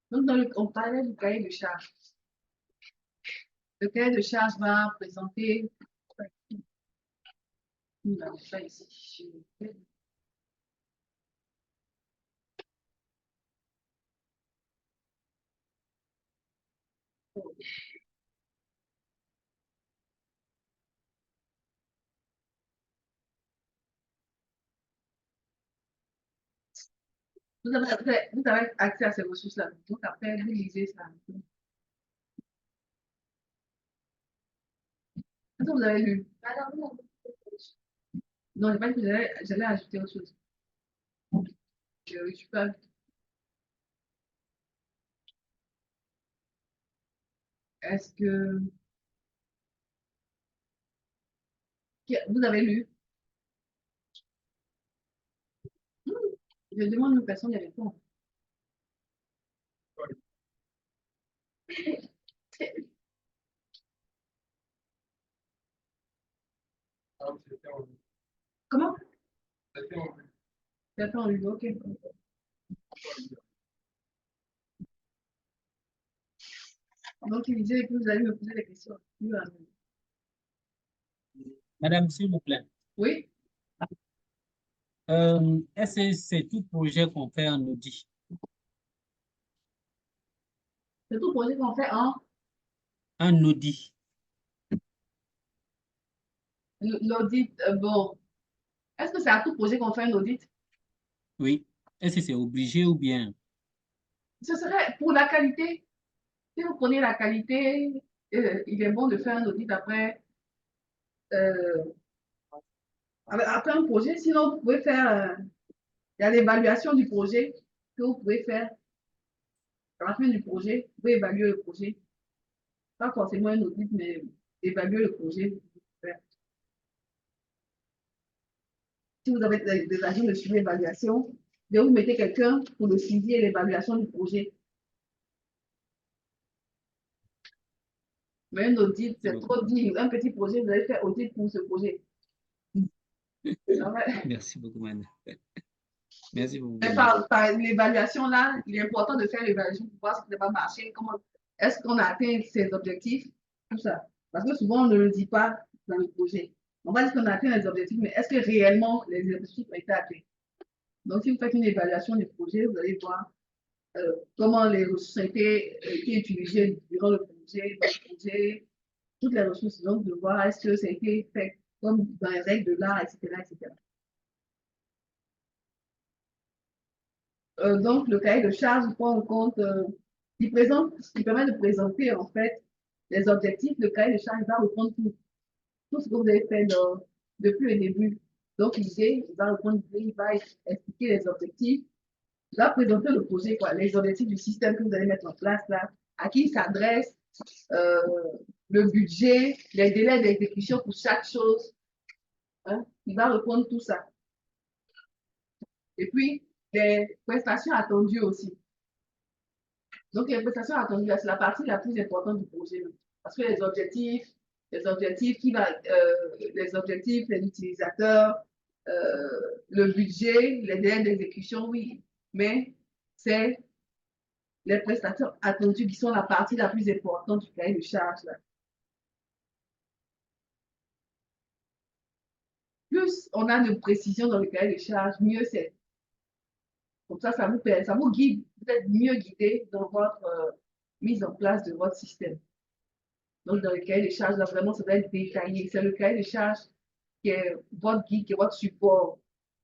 Donc, on parlait du cahier de charge. Le cahier de charge va présenter. Non, ça ici. Vous avez accès à ces ressources-là. Donc, après, vous lisez ça. Est-ce que vous avez lu? Non, je pas que j'allais ajouter autre chose. Je ne suis pas. Est-ce que vous avez lu? Je demande aux personnes de répondre. Comment? C'était en lu, ok. Donc, il disait que vous allez me poser des questions. Madame, s'il vous plaît. Oui? Est-ce que c'est tout projet qu'on fait en audit? C'est tout projet qu'on fait en Un audit. l'audit. Bon, est-ce que c'est à tout projet qu'on fait un audit? Oui. Est-ce que c'est obligé ou bien? Ce serait pour la qualité. Si vous prenez la qualité, il est bon de faire un audit après. Après un projet, sinon, vous pouvez faire, il y a l'évaluation du projet que vous pouvez faire. À la fin du projet, vous pouvez évaluer le projet. Pas forcément un audit, mais évaluer le projet. Si vous avez des agents de suivi évaluation, vous mettez quelqu'un pour le suivi et l'évaluation du projet. Mais un audit, c'est trop dit. Un petit projet, vous allez faire audit pour ce projet. Merci beaucoup, Madame. Merci beaucoup. Mais par l'évaluation, là, il est important de faire l'évaluation pour voir ce qui va marcher, comment est-ce qu'on a atteint ses objectifs, tout ça. Parce que souvent, on ne le dit pas dans le projet. On va dire qu'on a atteint les objectifs, mais est-ce que réellement les objectifs ont été atteints? Donc, si vous faites une évaluation du projet, vous allez voir comment les ressources ont été utilisées durant le projet, toutes les ressources, donc de voir est-ce que ça a été fait comme dans les règles de l'art, etc., etc. Donc, le cahier de charge prend en compte, il permet de présenter en fait les objectifs. Le cahier de charge va reprendre tout ce que vous avez fait depuis le début. Donc, l'idée, il va reprendre l'idée, il va expliquer les objectifs, il va présenter le projet, quoi, les objectifs du système que vous allez mettre en place là, à qui il s'adresse, euh, le budget, les délais d'exécution pour chaque chose. Hein, il va reprendre tout ça. Et puis, les prestations attendues aussi. Donc, les prestations attendues, c'est la partie la plus importante du projet. Parce que les objectifs, les objectifs, les utilisateurs, le budget, les délais d'exécution, oui. Mais c'est les prestations attendues qui sont la partie la plus importante du cahier de charge. Là. Plus on a de précision dans le cahier de charge, mieux c'est. Comme ça vous guide, vous êtes mieux guidé dans votre mise en place de votre système. Donc, dans le cahier des charges, là, vraiment, ça doit être détaillé. C'est le cahier des charges qui est votre guide, qui est votre support.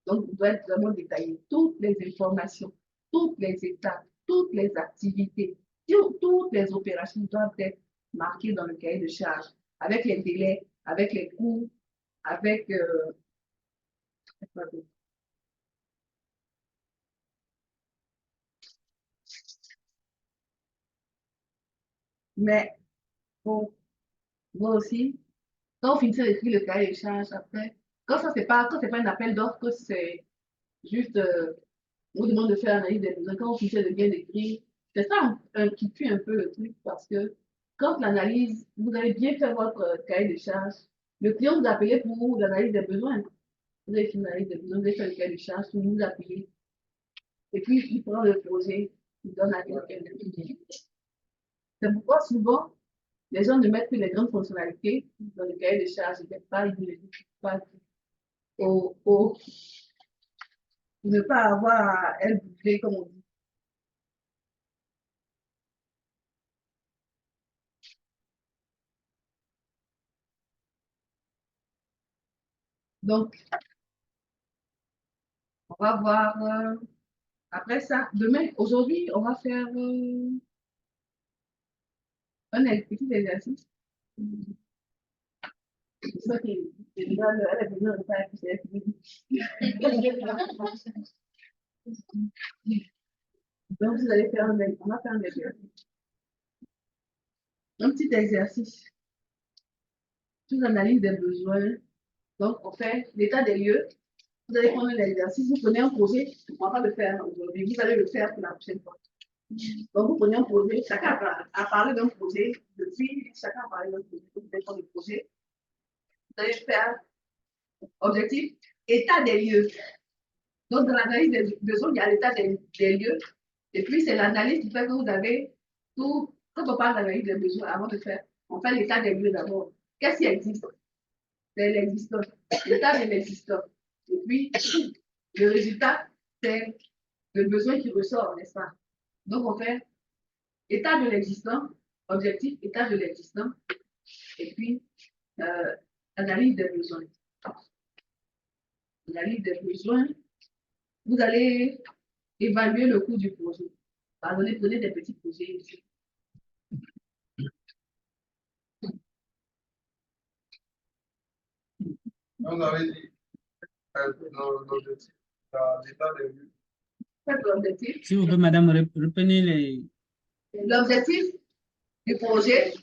Donc, vous doit être vraiment détaillé. Toutes les informations, toutes les étapes, toutes les activités, toutes les opérations doivent être marquées dans le cahier de charges, avec les délais, avec les coûts, avec... mais, bon, vous aussi, quand vous finissez d'écrire le cahier des charges, après, quand c'est pas un appel d'offres, que c'est juste... on vous demande de faire l'analyse des besoins. Quand on finissez de bien écrire, c'est ça qui tue un peu le truc parce que quand l'analyse, vous avez bien fait votre cahier de charge, le client vous appelez pour l'analyse des besoins. Vous avez fait l'analyse des besoins, vous avez fait le cahier de charge, vous vous appelez. Et puis, il prend le projet, il donne à quelqu'un. C'est pourquoi souvent, les gens ne mettent que les grandes fonctionnalités dans le cahier de charge, ils ne mettent pas, ils ne disent pas pour ne pas avoir à elle bouger, comme on dit. Donc, on va voir après ça. Demain, aujourd'hui, on va faire un petit exercice. C'est ça qui est déjà elle a besoin de faire Donc, vous allez faire on va faire un exercice. Un petit exercice. Sous analyse des besoins. Donc, on fait l'état des lieux. Vous allez prendre l'exercice, vous prenez un projet. On ne va pas le faire aujourd'hui, vous allez le faire pour la prochaine fois. Donc, vous prenez un projet, chacun a parlé d'un projet, depuis, chacun a parlé d'un projet, vous allez prendre le projet. Vous allez faire objectif, état des lieux. Donc, dans l'analyse des besoins, il y a l'état des lieux. Et puis, c'est l'analyse qui fait que vous avez tout. Quand on parle d'analyse des besoins, avant de faire, on fait l'état des lieux d'abord. Qu'est-ce qui existe? C'est l'existant. L'état de l'existant. Et puis, le résultat, c'est le besoin qui ressort, n'est-ce pas? Donc, on fait état de l'existant, objectif, état de l'existant, et puis analyse des besoins. Analyse des besoins, vous allez évaluer le coût du projet. Pardonnez, prenez des petits projets ici. On avait dit l'objectif, l'état des lieux. L'objectif. S'il vous plaît, madame, reprenez les... L'objectif du projet,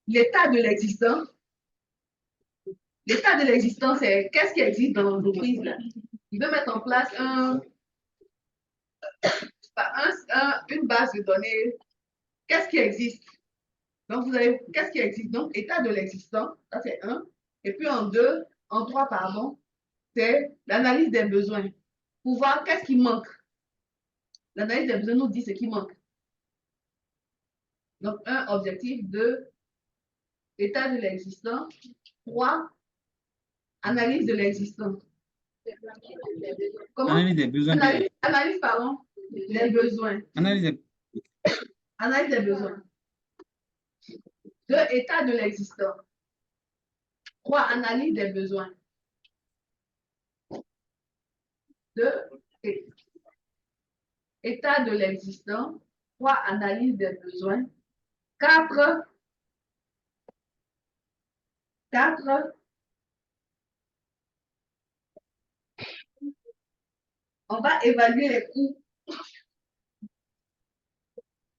l'état de l'existant. L'état de l'existant, c'est qu'est-ce qui existe dans l'entreprise. Il veut mettre en place une base de données. Qu'est-ce qui existe? Donc, vous avez qu'est-ce qui existe? Donc, état de l'existant, ça c'est un. Et puis en trois, pardon, c'est l'analyse des besoins. Pour voir qu'est-ce qui manque. L'analyse des besoins nous dit ce qui manque. Donc, un, objectif. Deux, état de l'existant. Trois, analyse de l'existant. Comment? Analyse des besoins. Analyse, pardon, des besoins. Analyse des... Analyse des besoins. Deux, état de l'existant. Trois, analyse des besoins. Deux, état de l'existant. Trois, analyse des besoins. Quatre, on va évaluer les coûts.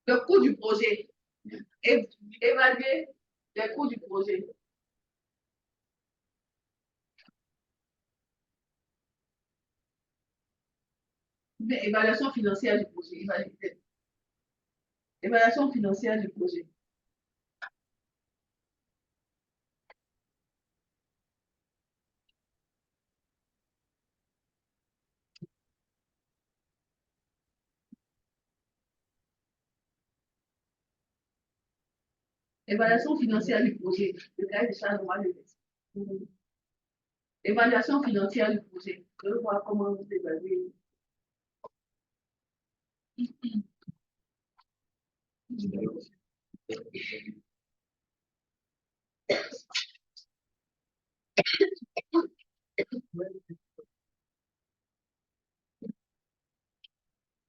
Le coût du projet. Évaluer les coûts du projet. Évaluation financière du projet. Évaluation financière du projet. Évaluation financière du projet. Le cahier de charge, on va le laisser. Évaluation financière du projet. Je veux voir comment vous évaluez.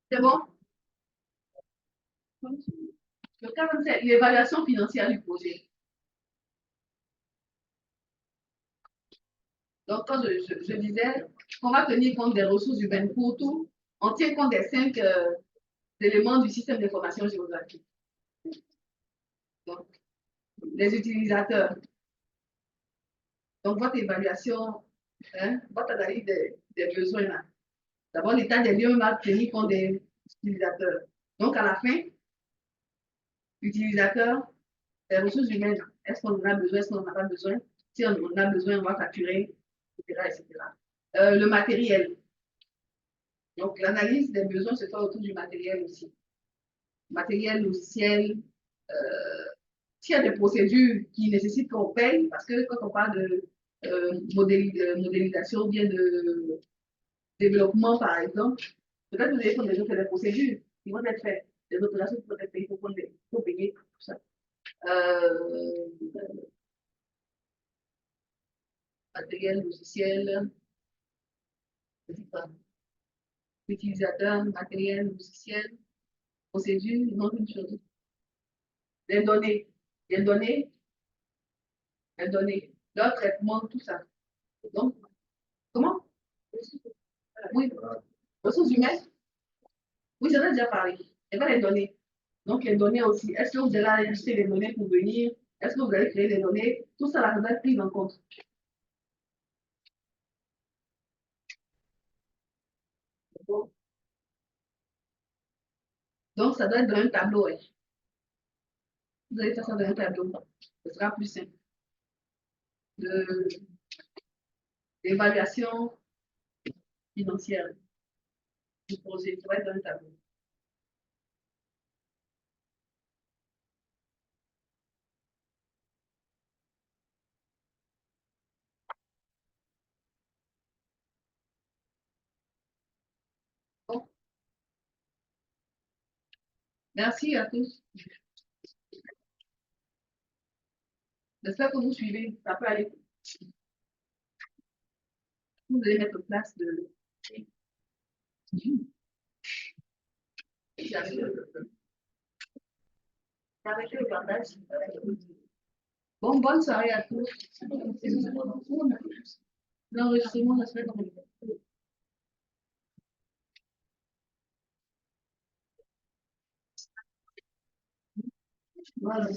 C'est bon? Le 47, l'évaluation financière du projet. Donc, quand je disais qu'on va tenir compte des ressources humaines pour tout, on tient compte des 5 éléments du système d'information géographique. Donc, les utilisateurs. Donc, votre évaluation, votre analyse des besoins là. D'abord, l'état des lieux va tenir compte des utilisateurs. Donc, à la fin, utilisateur, les ressources humaines, est-ce qu'on en a besoin, est-ce qu'on n'en a pas besoin? Si on en a besoin, on va facturer, etc. etc. Le matériel. Donc, l'analyse des besoins se fait autour du matériel aussi. Matériel, logiciel, s'il y a des procédures qui nécessitent qu'on paye, parce que quand on parle de modélisation ou bien de développement, par exemple, peut-être que vous allez prendre des procédures qui vont être faites, des opérations qui vont être faites, il faut payer tout ça. Matériel, logiciel, utilisateur, matériel, logiciel, procédure, il manque une chose. Les données, leur traitement, tout ça. Donc, comment? Oui, ressources humaines. Oui, j'en ai déjà parlé. Et bien les données. Donc, les données aussi. Est-ce que vous allez acheter les données pour venir? Est-ce que vous allez créer des données? Tout ça, ça doit être pris en compte. Donc, ça doit être dans un tableau. Ouais. Vous allez faire ça dans un tableau. Ce sera plus simple. L'évaluation financière du projet, ça va être dans un tableau. Bon. Merci à tous. J'espère que vous suivez. Ça peut aller. Vous allez mettre en place de... Bon, bonne soirée à tous. L'enregistrement, ça se fait comme voilà.